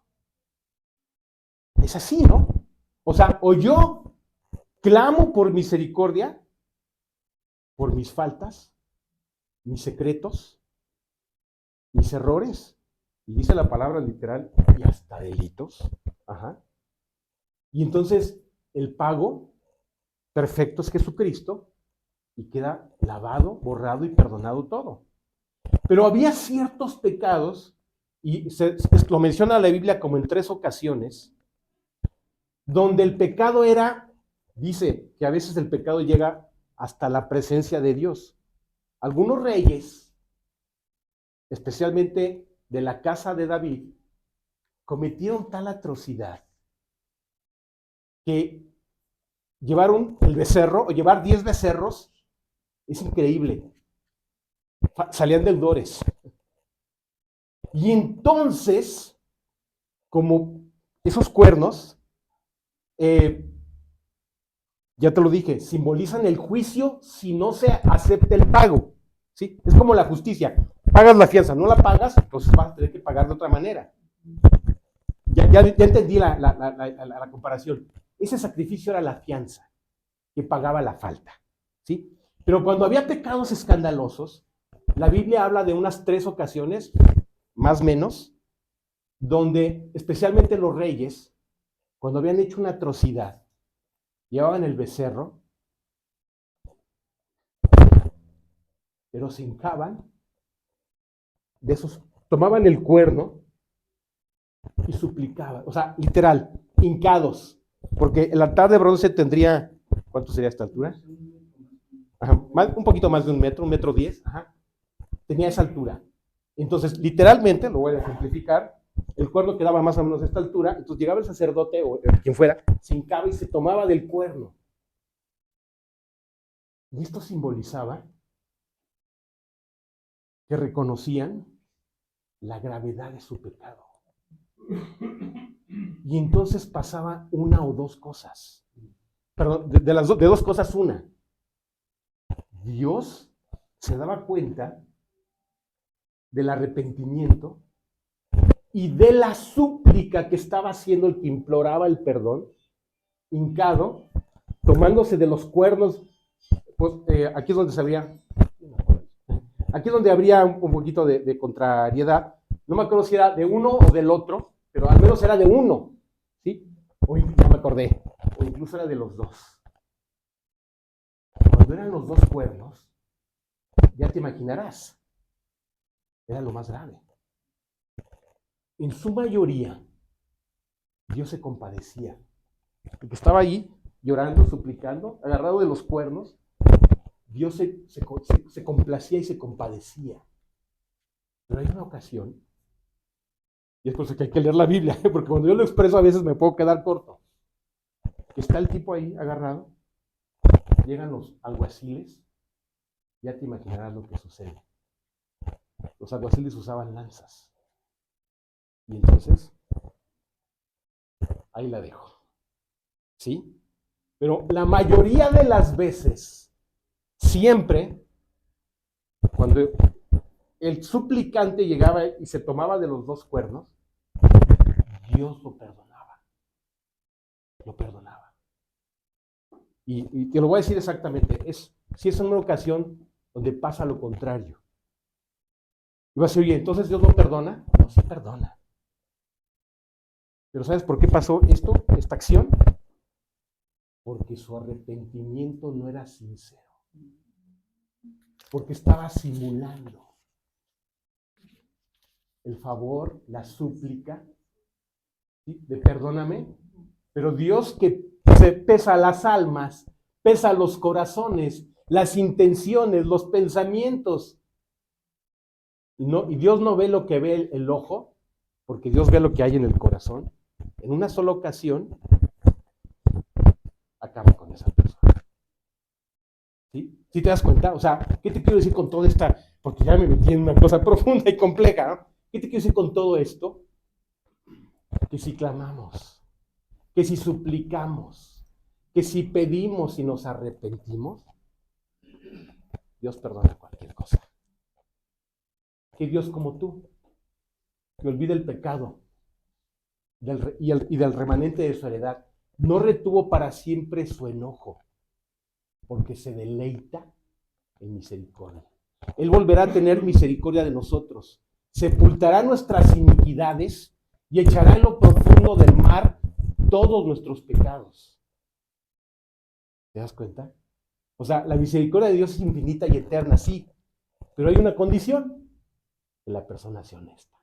Es así, ¿no? O sea, o yo clamo por misericordia, por mis faltas, mis secretos, mis errores, y dice la palabra literal, y hasta delitos. Ajá. Y entonces el pago perfecto es Jesucristo, y queda lavado, borrado y perdonado todo. Pero había ciertos pecados, y lo menciona la Biblia como en 3 ocasiones, donde el pecado dice que a veces el pecado llega hasta la presencia de Dios. Algunos reyes, especialmente de la casa de David, cometieron tal atrocidad que llevaron el becerro, o llevar 10 becerros, es increíble. Salían deudores. Y entonces, como esos cuernos, ya te lo dije, simbolizan el juicio si no se acepta el pago, ¿sí? Es como la justicia. Pagas la fianza, no la pagas, entonces vas a tener que pagar de otra manera. Ya entendí la comparación. Ese sacrificio era la fianza que pagaba la falta, ¿sí? Pero cuando había pecados escandalosos, la Biblia habla de unas 3 ocasiones, más o menos, donde especialmente los reyes, cuando habían hecho una atrocidad, llevaban el becerro, pero se hincaban, tomaban el cuerno y suplicaba, o sea, literal, hincados, porque el altar de bronce tendría, ¿cuánto sería esta altura? Ajá, un poquito más de 1 metro, 1,10 metros, ajá, tenía esa altura. Entonces, literalmente, lo voy a simplificar, el cuerno quedaba más o menos a esta altura, entonces llegaba el sacerdote o quien fuera, se hincaba y se tomaba del cuerno. Y esto simbolizaba que reconocían la gravedad de su pecado. Y entonces pasaba una o dos cosas. Perdón, de dos cosas una. Dios se daba cuenta del arrepentimiento y de la súplica que estaba haciendo el que imploraba el perdón, hincado, tomándose de los cuernos. Pues, aquí es donde se había, aquí es donde habría un poquito de contrariedad. No me acuerdo si era de uno o del otro, pero al menos era de uno, ¿sí? Ya me acordé, o incluso era de los dos. Cuando eran los dos cuernos, ya te imaginarás, era lo más grave. En su mayoría, Dios se compadecía. El que estaba ahí llorando, suplicando, agarrado de los cuernos, Dios se complacía y se compadecía. Pero hay una ocasión, y es por eso que hay que leer la Biblia, porque cuando yo lo expreso a veces me puedo quedar corto. Está el tipo ahí agarrado, llegan los alguaciles, ya te imaginarás lo que sucede. Los alguaciles usaban lanzas. Y entonces, ahí la dejo. ¿Sí? Pero la mayoría de las veces, siempre, cuando el suplicante llegaba y se tomaba de los dos cuernos, Dios lo perdonaba. Lo perdonaba. Y te lo voy a decir exactamente. Si es una ocasión donde pasa lo contrario. Y vas a decir, oye, ¿entonces Dios no perdona? No, sí perdona. Pero ¿sabes por qué pasó esta acción? Porque su arrepentimiento no era sincero. Porque estaba simulando el favor, la súplica, ¿sí? De perdóname. Pero Dios que se pesa las almas, pesa los corazones, las intenciones, los pensamientos. Y Dios no ve lo que ve el ojo, porque Dios ve lo que hay en el corazón. En una sola ocasión, acaba con esa persona. ¿Sí? ¿Sí te das cuenta? O sea, ¿qué te quiero decir con toda esta? Porque ya me metí en una cosa profunda y compleja, ¿no? ¿Qué te quiero decir con todo esto? Que si clamamos, que si suplicamos, que si pedimos y nos arrepentimos, Dios perdona cualquier cosa. Que Dios como tú, que olvida el pecado y del remanente de su heredad, no retuvo para siempre su enojo, porque se deleita en misericordia. Él volverá a tener misericordia de nosotros, sepultará nuestras iniquidades y echará en lo profundo del mar todos nuestros pecados. ¿Te das cuenta? O sea, la misericordia de Dios es infinita y eterna, sí, pero hay una condición, que la persona sea honesta.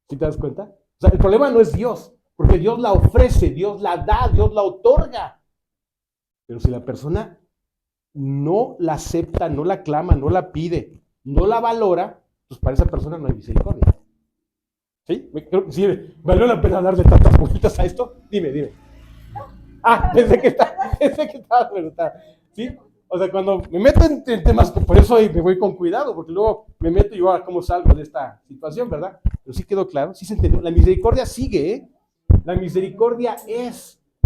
¿Sí te das cuenta? O sea, el problema no es Dios, porque Dios la ofrece, Dios la da, Dios la otorga. Pero si la persona no la acepta, no la clama, no la pide, no la valora, pues para esa persona no hay misericordia. ¿Sí? Creo que sí, ¿valió la pena darle tantas vueltas a esto? Dime. Ah, pensé que estaba preguntando. ¿Sí? O sea, cuando me meto en temas, por eso me voy con cuidado, porque luego me meto y yo, ¿cómo salgo de esta situación, verdad? Pero sí quedó claro, sí se entendió. La misericordia sigue, ¿eh? La misericordia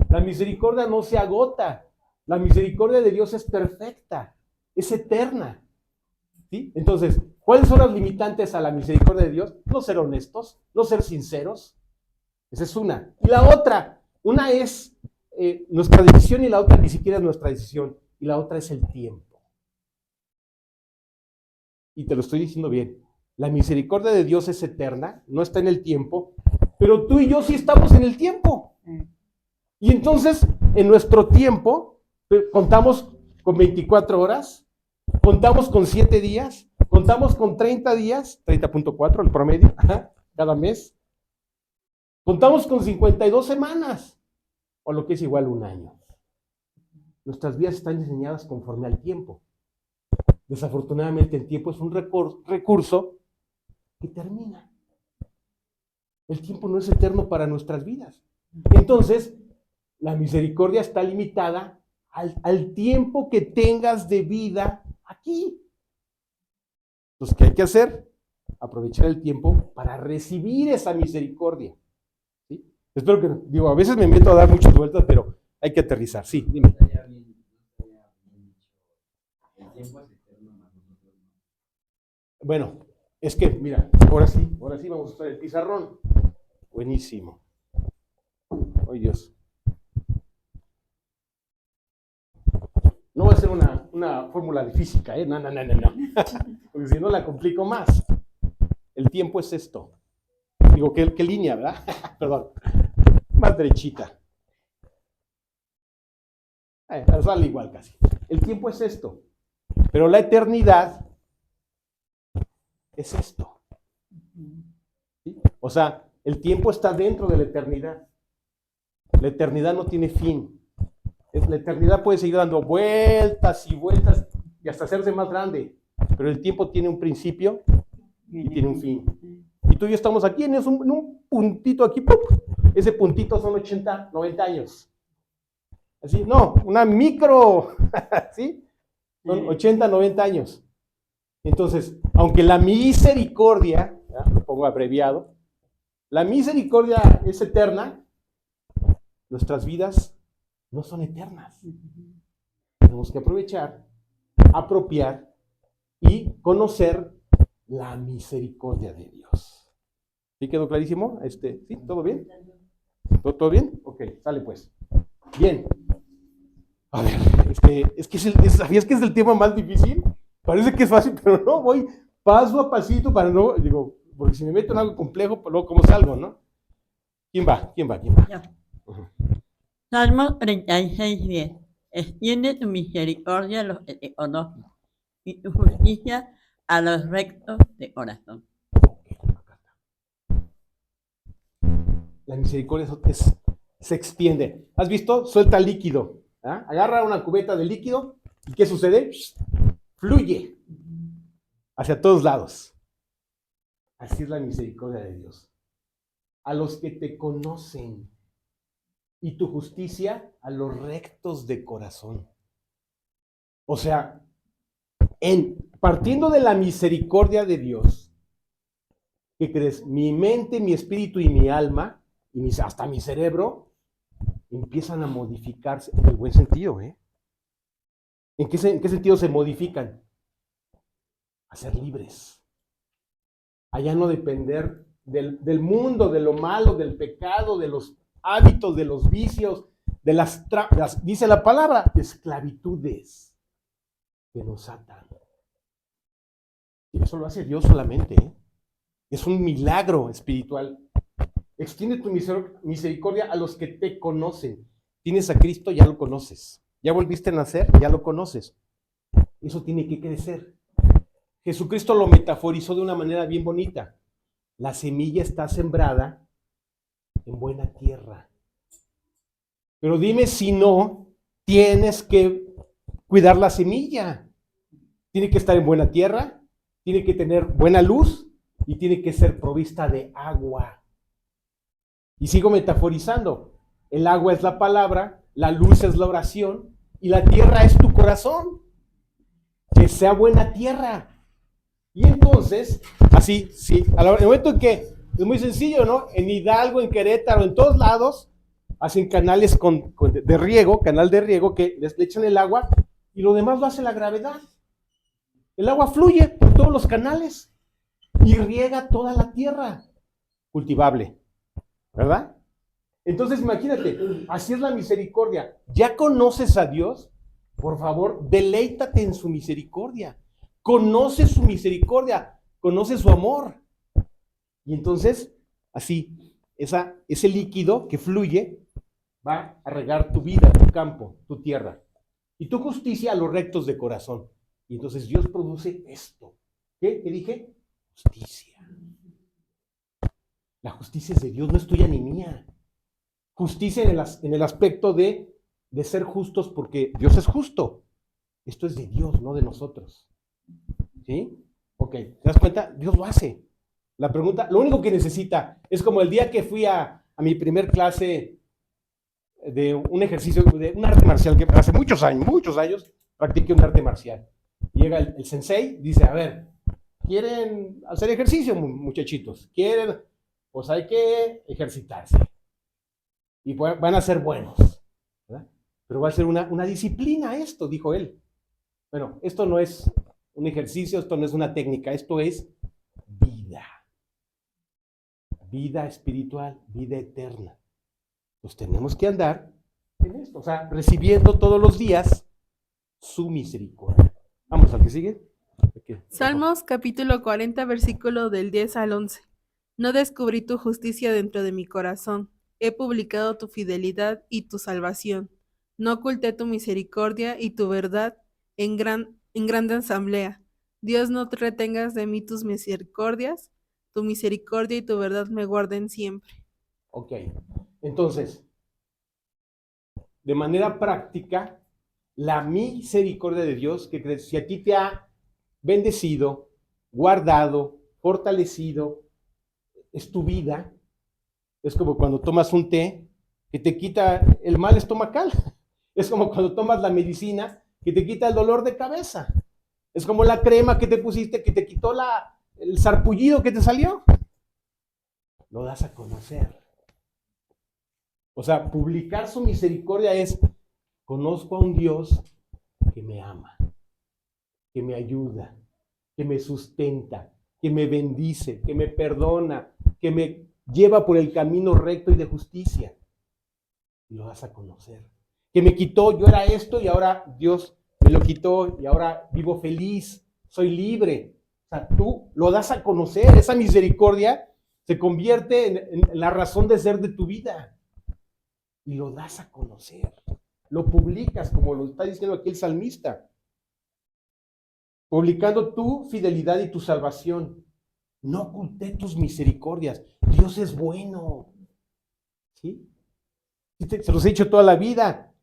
la misericordia no se agota. La misericordia de Dios es perfecta, es eterna. ¿Sí? Entonces, ¿cuáles son las limitantes a la misericordia de Dios? No ser honestos, no ser sinceros. Esa es una. Y la otra, una es nuestra decisión y la otra ni siquiera es nuestra decisión. Y la otra es el tiempo. Y te lo estoy diciendo bien. La misericordia de Dios es eterna, no está en el tiempo, pero tú y yo sí estamos en el tiempo. Y entonces, en nuestro tiempo, contamos con 24 horas, contamos con 7 días, contamos con 30 días, 30.4 el promedio, cada mes. Contamos con 52 semanas, o lo que es igual un año. Nuestras vidas están diseñadas conforme al tiempo. Desafortunadamente el tiempo es un recurso que termina. El tiempo no es eterno para nuestras vidas. Entonces, la misericordia está limitada al tiempo que tengas de vida aquí. Entonces, ¿qué hay que hacer? Aprovechar el tiempo para recibir esa misericordia. ¿Sí? Espero que, digo, a veces me meto a dar muchas vueltas, pero hay que aterrizar. Sí, dime. Bueno, es que, mira, ahora sí vamos a usar el pizarrón. Buenísimo. Ay, Dios. No voy a hacer una fórmula de física, ¿eh? No. Porque si no la complico más. El tiempo es esto. Digo, ¿qué línea, verdad? Perdón. Más derechita. Sale igual casi. El tiempo es esto. Pero la eternidad es esto. ¿Sí? O sea, el tiempo está dentro de la eternidad. La eternidad no tiene fin. La eternidad puede seguir dando vueltas y vueltas y hasta hacerse más grande. Pero el tiempo tiene un principio y tiene un fin. Y tú y yo estamos aquí en un puntito aquí. ¡Pum! Ese puntito son 80, 90 años. Así, no, una micro. ¿Sí? Son 80, 90 años. Entonces, aunque la misericordia, ¿ya? Lo pongo abreviado, la misericordia es eterna, nuestras vidas no son eternas. Tenemos que aprovechar, apropiar y conocer la misericordia de Dios. ¿Sí quedó clarísimo? ¿Sí? ¿Todo bien? ¿Todo bien? Ok, sale pues. Bien. A ver, ¿sabías que es el tema más difícil? Parece que es fácil, pero no, voy paso a pasito para no, digo, porque si me meto en algo complejo, pues luego cómo salgo, ¿no? ¿Quién va? Yo. Uh-huh. Salmo 36:10. Extiende tu misericordia a los que te conocen y tu justicia a los rectos de corazón. La misericordia se extiende. ¿Has visto? Suelta líquido. ¿Ah? Agarra una cubeta de líquido y ¿qué sucede? Fluye hacia todos lados. Así es la misericordia de Dios. A los que te conocen y tu justicia a los rectos de corazón. O sea, partiendo de la misericordia de Dios, ¿qué crees? Mi mente, mi espíritu y mi alma, y hasta mi cerebro, empiezan a modificarse en el buen sentido, ¿eh? ¿En qué sentido se modifican? A ser libres. A ya no depender del mundo, de lo malo, del pecado, de los hábitos, de los vicios, de dice la palabra, esclavitudes que nos atan. Y eso lo hace Dios solamente, ¿eh? Es un milagro espiritual. Extiende tu misericordia a los que te conocen. Tienes a Cristo, ya lo conoces. Ya volviste a nacer, ya lo conoces. Eso tiene que crecer. Jesucristo lo metaforizó de una manera bien bonita. La semilla está sembrada en buena tierra. Pero dime si no, tienes que cuidar la semilla. Tiene que estar en buena tierra, tiene que tener buena luz y tiene que ser provista de agua. Y sigo metaforizando. El agua es la palabra, la luz es la oración y la tierra es tu corazón. Que sea buena tierra. Y entonces, así, sí, en el momento en que, es muy sencillo, ¿no? En Hidalgo, en Querétaro, en todos lados, hacen canales de riego, canal de riego, que les echan el agua y lo demás lo hace la gravedad. El agua fluye por todos los canales y riega toda la tierra cultivable, ¿verdad? Entonces, imagínate, así es la misericordia. ¿Ya conoces a Dios? Por favor, deleítate en su misericordia. Conoce su misericordia, conoce su amor. Y entonces, así, ese líquido que fluye va a regar tu vida, tu campo, tu tierra. Y tu justicia a los rectos de corazón. Y entonces Dios produce esto. ¿Qué dije? Justicia. La justicia es de Dios, no es tuya ni mía. Justicia en el aspecto de ser justos porque Dios es justo. Esto es de Dios, no de nosotros. ¿Sí? Ok, ¿te das cuenta? Dios lo hace. La pregunta, lo único que necesita es como el día que fui a mi primer clase de un ejercicio, de un arte marcial, que hace muchos años practiqué un arte marcial. Llega el sensei, dice, a ver, ¿quieren hacer ejercicio, muchachitos? ¿Quieren? Pues hay que ejercitarse. Y van a ser buenos, ¿verdad? Pero va a ser una disciplina esto, dijo él. Bueno, esto no es un ejercicio, esto no es una técnica, esto es vida. Vida espiritual, vida eterna. Pues tenemos que andar en esto, o sea, recibiendo todos los días su misericordia. Vamos al que sigue. Salmos capítulo 40, versículo del 10 al 11. No descubrí tu justicia dentro de mi corazón. He publicado tu fidelidad y tu salvación. No oculté tu misericordia y tu verdad en grande asamblea. Dios, no te retengas de mí tus misericordias. Tu misericordia y tu verdad me guarden siempre. Ok, entonces, de manera práctica, la misericordia de Dios, que crees, si a ti te ha bendecido, guardado, fortalecido, es tu vida. Es como cuando tomas un té que te quita el mal estomacal. Es como cuando tomas la medicina que te quita el dolor de cabeza. Es como la crema que te pusiste que te quitó el sarpullido que te salió. Lo das a conocer. O sea, publicar su misericordia es, conozco a un Dios que me ama, que me ayuda, que me sustenta, que me bendice, que me perdona, que me lleva por el camino recto y de justicia. Y lo das a conocer. Que me quitó, yo era esto y ahora Dios me lo quitó y ahora vivo feliz, soy libre. O sea, tú lo das a conocer, esa misericordia se convierte en la razón de ser de tu vida. Y lo das a conocer, lo publicas, como lo está diciendo aquí el salmista, publicando tu fidelidad y tu salvación. No oculté tus misericordias. Dios es bueno. ¿Sí? Se los he dicho toda la vida.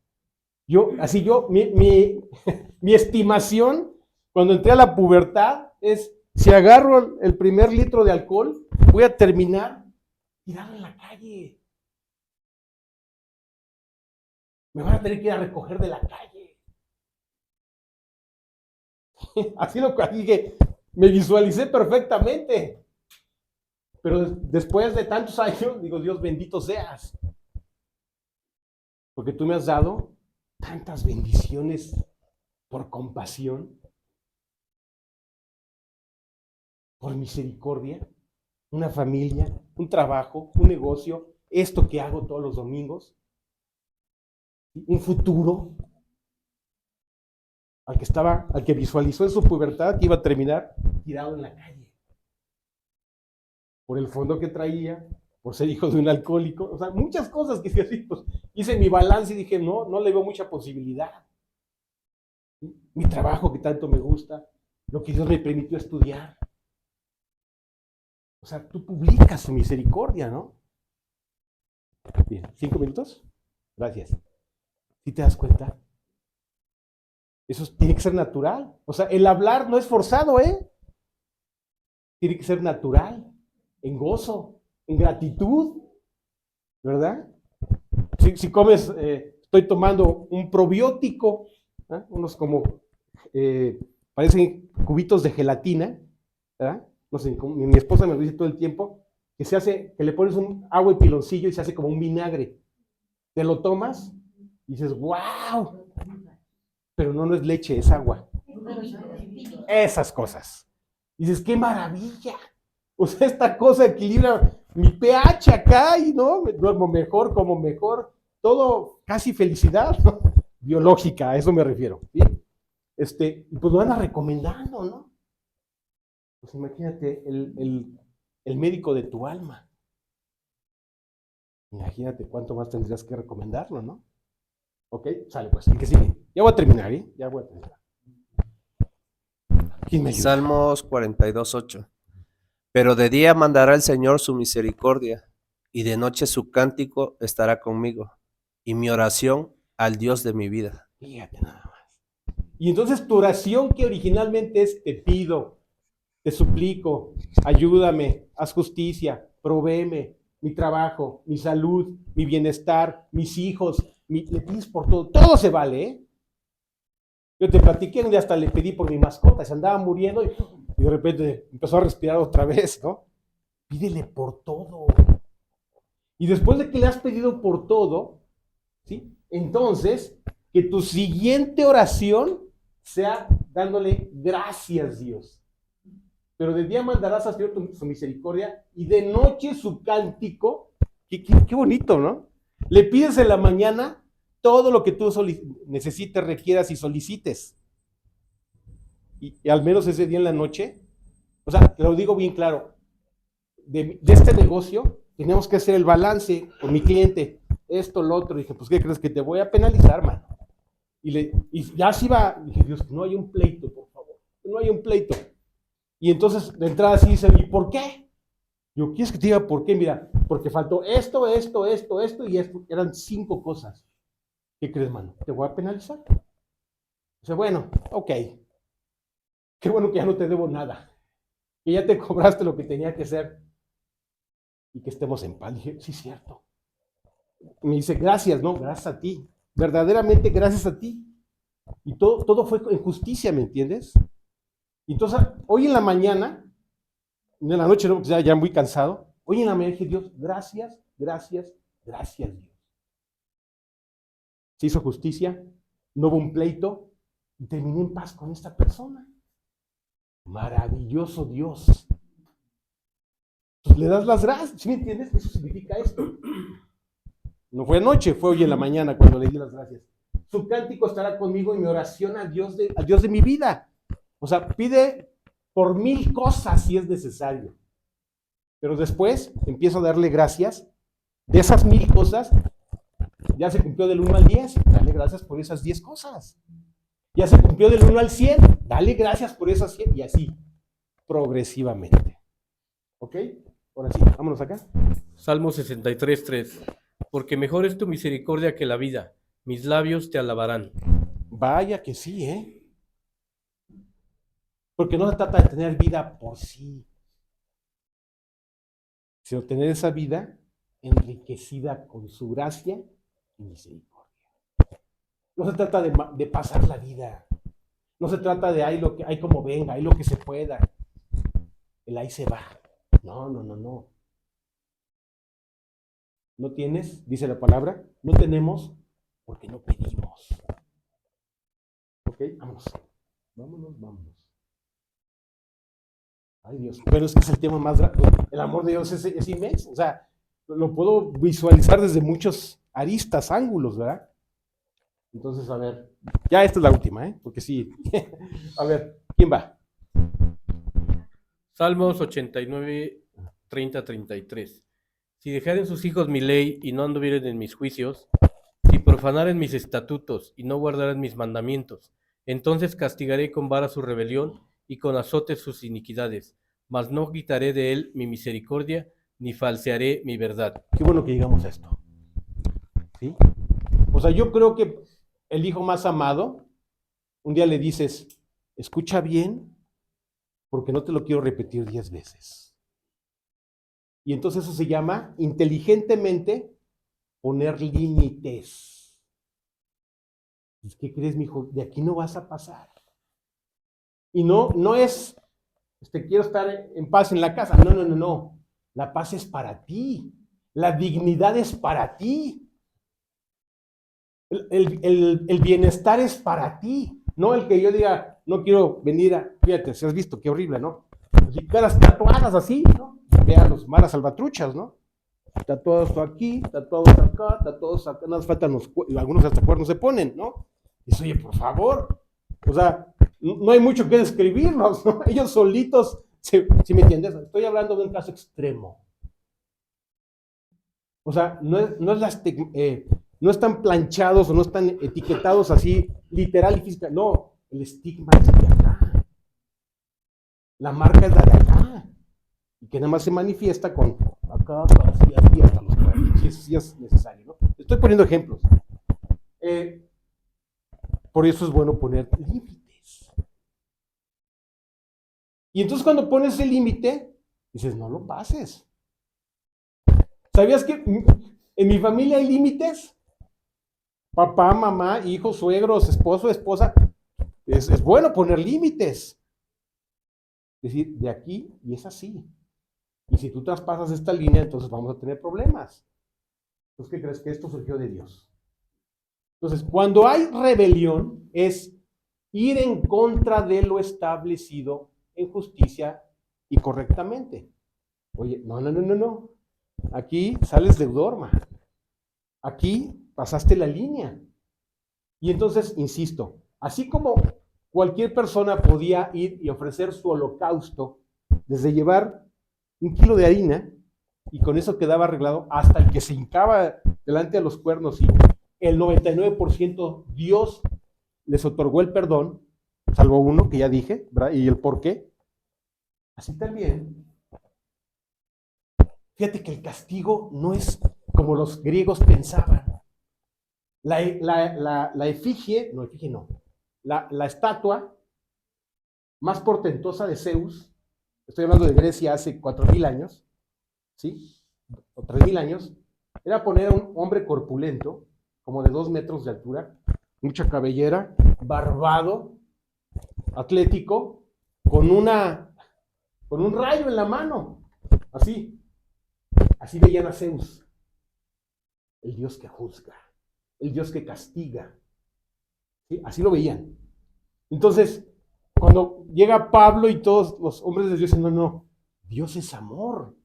Mi estimación cuando entré a la pubertad es, si agarro el primer litro de alcohol, voy a terminar tirado en la calle. Me van a tener que ir a recoger de la calle. Así lo dije, me visualicé perfectamente. Pero después de tantos años, digo, Dios bendito seas. Porque tú me has dado tantas bendiciones por compasión, por misericordia, una familia, un trabajo, un negocio, esto que hago todos los domingos, un futuro, al que visualizó en su pubertad que iba a terminar tirado en la calle, por el fondo que traía, por ser hijo de un alcohólico, o sea, muchas cosas que así, pues, hice mi balance y dije, no le veo mucha posibilidad. Mi trabajo que tanto me gusta, lo que Dios me permitió estudiar. O sea, tú publicas su misericordia, ¿no? Bien, 5 minutos. Gracias. ¿Sí te das cuenta? Eso tiene que ser natural. O sea, el hablar no es forzado, ¿eh? Tiene que ser natural, en gozo, en gratitud, ¿verdad? Si comes, estoy tomando un probiótico, ¿eh? Unos como, parecen cubitos de gelatina, ¿verdad? No sé, mi esposa me lo dice todo el tiempo, que le pones un agua y piloncillo y se hace como un vinagre. Te lo tomas y dices, ¡wow! Pero no es leche, es agua. Esas cosas. Y dices, ¡qué maravilla! O sea, esta cosa equilibra mi pH acá y no, me duermo mejor, como mejor, todo casi felicidad, ¿no? Biológica, a eso me refiero. ¿Sí? Pues lo van recomendando, ¿no? Pues imagínate el médico de tu alma. Imagínate cuánto más tendrías que recomendarlo, ¿no? Ok, sale pues, el que sigue. Ya voy a terminar, ¿eh? Ya voy a terminar. ¿Quién me ayuda? Salmos 42:8. Pero de día mandará el Señor su misericordia, y de noche su cántico estará conmigo, y mi oración al Dios de mi vida. Fíjate nada más. Y entonces tu oración que originalmente es te pido, te suplico, ayúdame, haz justicia, provéeme mi trabajo, mi salud, mi bienestar, mis hijos, le pides por todo, todo se vale, ¿eh? Yo te platiqué un día, hasta le pedí por mi mascota, se andaba muriendo y de repente empezó a respirar otra vez, ¿no? Pídele por todo. Y después de que le has pedido por todo, ¿sí? Entonces, que tu siguiente oración sea dándole gracias, Dios. Pero de día mandarás a Señor su misericordia y de noche su cántico. Qué bonito, ¿no? Le pides en la mañana todo lo que tú necesites, requieras y solicites. Y al menos ese día en la noche, o sea, te lo digo bien claro, de este negocio tenemos que hacer el balance con mi cliente, esto, lo otro. Dije, pues, ¿qué crees? Que te voy a penalizar, mano. Y ya se iba, dije, Dios, no hay un pleito, por favor, no hay un pleito. Y entonces de entrada así dice, ¿y por qué? Yo, ¿quieres que te diga por qué? Mira, porque faltó esto y esto, eran 5 cosas. ¿Qué crees, mano? ¿Te voy a penalizar? Dice, bueno, ok. Qué bueno que ya no te debo nada. Que ya te cobraste lo que tenía que ser. Y que estemos en paz. Dije, sí, cierto. Me dice, gracias, no, gracias a ti. Verdaderamente gracias a ti. Y todo fue en justicia, ¿me entiendes? Y entonces, hoy en la mañana, en la noche, no, ya muy cansado, hoy en la mañana dije, Dios, gracias, gracias, gracias, Dios. Se hizo justicia, no hubo un pleito y terminé en paz con esta persona. Maravilloso Dios. Pues le das las gracias, ¿sí me entiendes? Eso significa esto. No fue anoche, fue hoy en la mañana cuando le di las gracias. Su cántico estará conmigo y mi oración al Dios de mi vida. O sea, pide por 1000 cosas si es necesario. Pero después empiezo a darle gracias. De esas 1000 cosas, ya se cumplió del 1 al 10. Dale gracias por esas 10 cosas. Ya se cumplió del 1 al 100. Dale gracias por esas 100. Y así, progresivamente. ¿Ok? Ahora sí, vámonos acá. Salmo 63:3. Porque mejor es tu misericordia que la vida. Mis labios te alabarán. Vaya que sí, ¿eh? Porque no se trata de tener vida por sí, sino tener esa vida enriquecida con su gracia y misericordia. No se trata de pasar la vida. No se trata de hay como venga, hay lo que se pueda. El ahí se va. No. No tienes, dice la palabra, no tenemos porque no pedimos. ¿Ok? Vámonos. Ay, Dios, pero es que es el tema más grande. El amor de Dios es inmenso. O sea, lo puedo visualizar desde muchos aristas, ángulos, ¿verdad? Entonces, a ver, ya esta es la última, ¿eh? Porque sí. A ver, ¿quién va? Salmos 89, 30, 33. Si dejaren sus hijos mi ley y no anduvieren en mis juicios, si profanaren mis estatutos y no guardaren mis mandamientos, entonces castigaré con vara su rebelión y con azotes sus iniquidades, mas no quitaré de él mi misericordia, ni falsearé mi verdad. Qué bueno que llegamos a esto. ¿Sí? O sea, yo creo que el hijo más amado, un día le dices, escucha bien, porque no te lo quiero repetir 10 veces. Y entonces eso se llama inteligentemente poner límites. ¿Qué crees, mi hijo? De aquí no vas a pasar. Y no es, quiero estar en paz en la casa. No. La paz es para ti. La dignidad es para ti. El bienestar es para ti. No el que yo diga, no quiero venir a... Fíjate, si has visto, qué horrible, ¿no? Así, caras tatuadas así, ¿no? Vean los malas salvatruchas, ¿no? Tatuados aquí, tatuados acá, nada más faltan algunos hasta cuernos se ponen, ¿no? Dice, oye, por favor, o sea, no hay mucho que describirnos, ¿no? Ellos solitos, ¿sí me entiendes? Estoy hablando de un caso extremo. O sea, no están planchados o no están etiquetados así, literal y física. No, el estigma es de acá. La marca es de acá. y que nada más se manifiesta con acá, así, así, hasta los cuernos, si es necesario, ¿no? Estoy poniendo ejemplos. Por eso es bueno poner límites. Y entonces cuando pones el límite, dices, no lo pases. ¿Sabías que en mi familia hay límites? Papá, mamá, hijos, suegros, esposo, esposa. Es bueno poner límites. Es decir, de aquí y es así. Y si tú traspasas esta línea, entonces vamos a tener problemas. Entonces, ¿qué crees? Que esto surgió de Dios. Entonces, cuando hay rebelión, es ir en contra de lo establecido en justicia y correctamente. Oye, no. Aquí sales deudor, man. Aquí pasaste la línea. Y entonces, insisto, así como cualquier persona podía ir y ofrecer su holocausto, desde llevar 1 kilo de harina, y con eso quedaba arreglado, hasta el que se hincaba delante de los cuernos, y el 99% Dios les otorgó el perdón, salvo uno que ya dije, ¿verdad? Y el por qué. Así también, fíjate que el castigo no es como los griegos pensaban. La estatua más portentosa de Zeus, estoy hablando de Grecia hace 4,000 años, ¿sí? O 3,000 años, era poner a un hombre corpulento, como de 2 metros de altura, mucha cabellera, barbado, atlético, con un rayo en la mano, así veían a Zeus, el dios que juzga, el dios que castiga, ¿sí? Así lo veían. Entonces, cuando llega Pablo y todos los hombres de Dios dicen, no, Dios es amor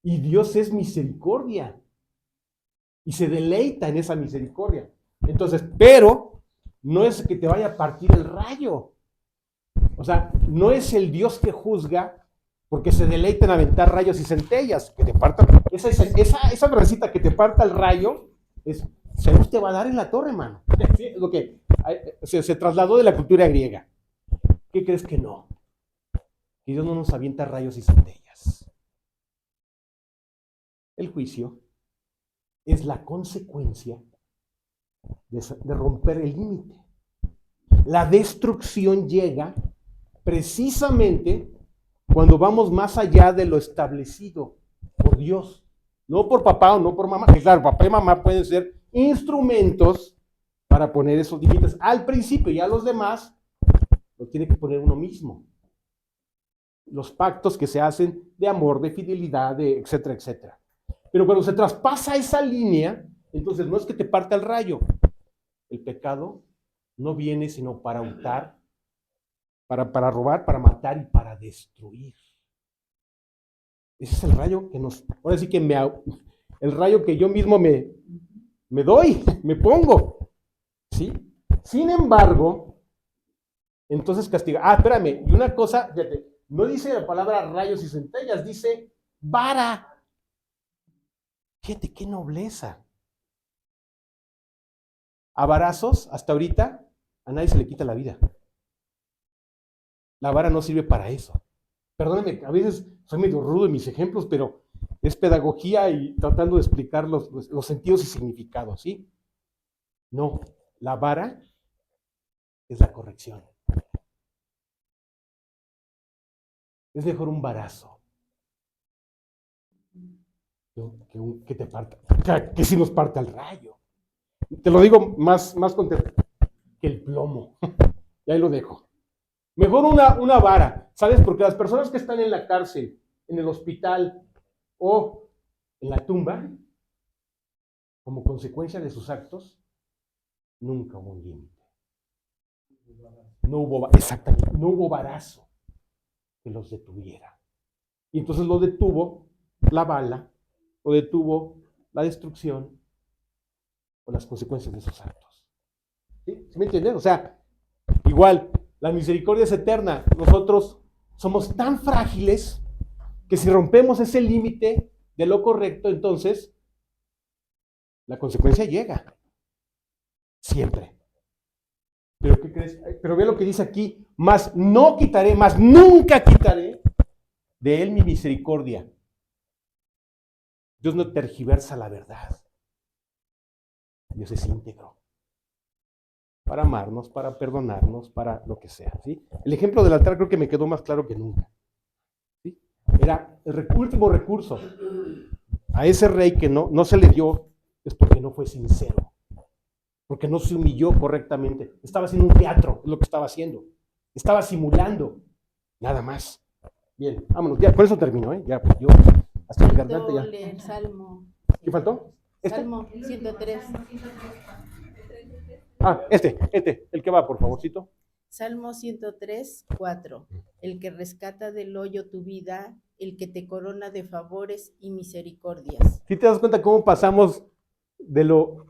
y Dios es misericordia y se deleita en esa misericordia. Entonces, pero no es que te vaya a partir el rayo. O sea, no es el Dios que juzga porque se deleita en aventar rayos y centellas, que te parta, esa recita que te parta el rayo, Zeus te va a dar en la torre, hermano. Es lo que se trasladó de la cultura griega. ¿Qué crees que no? Que Dios no nos avienta rayos y centellas. El juicio es la consecuencia de romper el límite. La destrucción llega precisamente cuando vamos más allá de lo establecido por Dios, no por papá o no por mamá, que claro, papá y mamá pueden ser instrumentos para poner esos límites al principio, y a los demás lo tiene que poner uno mismo. Los pactos que se hacen de amor, de fidelidad, de etcétera, etcétera. Pero cuando se traspasa esa línea, entonces no es que te parta el rayo. El pecado no viene sino para hurtar, para robar, para matar y para destruir. Ese es el rayo que ahora sí que el rayo que yo mismo me doy, me pongo, ¿sí? Sin embargo, entonces castiga. Espérame, y una cosa, fíjate, no dice la palabra rayos y centellas, dice vara. Fíjate qué nobleza. A varazos, hasta ahorita, a nadie se le quita la vida. La vara no sirve para eso. Perdónenme, a veces soy medio rudo en mis ejemplos, pero es pedagogía y tratando de explicar los sentidos y significados, ¿sí? No, la vara es la corrección. Es mejor un varazo que te parta, que si nos parta el rayo. Te lo digo más contento que el plomo. Y ahí lo dejo. Mejor una vara, ¿sabes? Porque las personas que están en la cárcel, en el hospital o en la tumba, como consecuencia de sus actos, nunca hubo un límite. No hubo varazo que los detuviera. Y entonces lo detuvo la bala, lo detuvo la destrucción o las consecuencias de esos actos. ¿Sí? ¿Sí me entiendes? O sea, igual, la misericordia es eterna. Nosotros somos tan frágiles que si rompemos ese límite de lo correcto, entonces la consecuencia llega. Siempre. Pero ¿qué crees? Pero ve lo que dice aquí, más no quitaré, más nunca quitaré de Él mi misericordia. Dios no tergiversa la verdad. Dios es íntegro. Para amarnos, para perdonarnos, para lo que sea, ¿sí? El ejemplo del altar creo que me quedó más claro que nunca, ¿sí? Era el último recurso. A ese rey que no se le dio es porque no fue sincero, porque no se humilló correctamente. Estaba haciendo un teatro, es lo que estaba haciendo. Estaba simulando, nada más. Bien, vámonos, ya, por eso termino, ¿eh? Ya, pues yo, hasta mi garganta ya. Leer Salmo. ¿Qué faltó? ¿Este? Salmo 103. Ah, el que va, por favorcito. Salmo 103, 4. El que rescata del hoyo tu vida, el que te corona de favores y misericordias. ¿Sí te das cuenta cómo pasamos de lo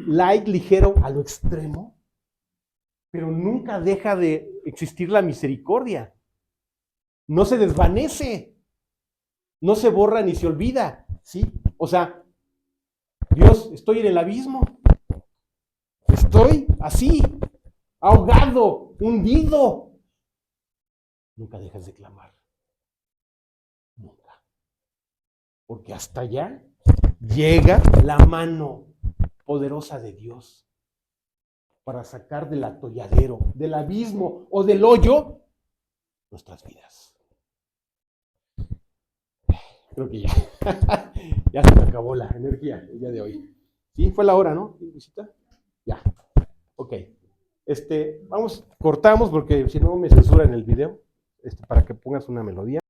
light, ligero, a lo extremo? Pero nunca deja de existir la misericordia. No se desvanece, no se borra ni se olvida, ¿sí? O sea, Dios, estoy en el abismo, estoy así, ahogado, hundido. Nunca dejas de clamar, nunca. Porque hasta allá llega la mano poderosa de Dios para sacar del atolladero, del abismo o del hoyo nuestras vidas. Creo que ya, ya se me acabó la energía el día de hoy. Sí, fue la hora, ¿no? ¿Visita? Ya, ok. Vamos, cortamos porque si no me censuran el video, para que pongas una melodía.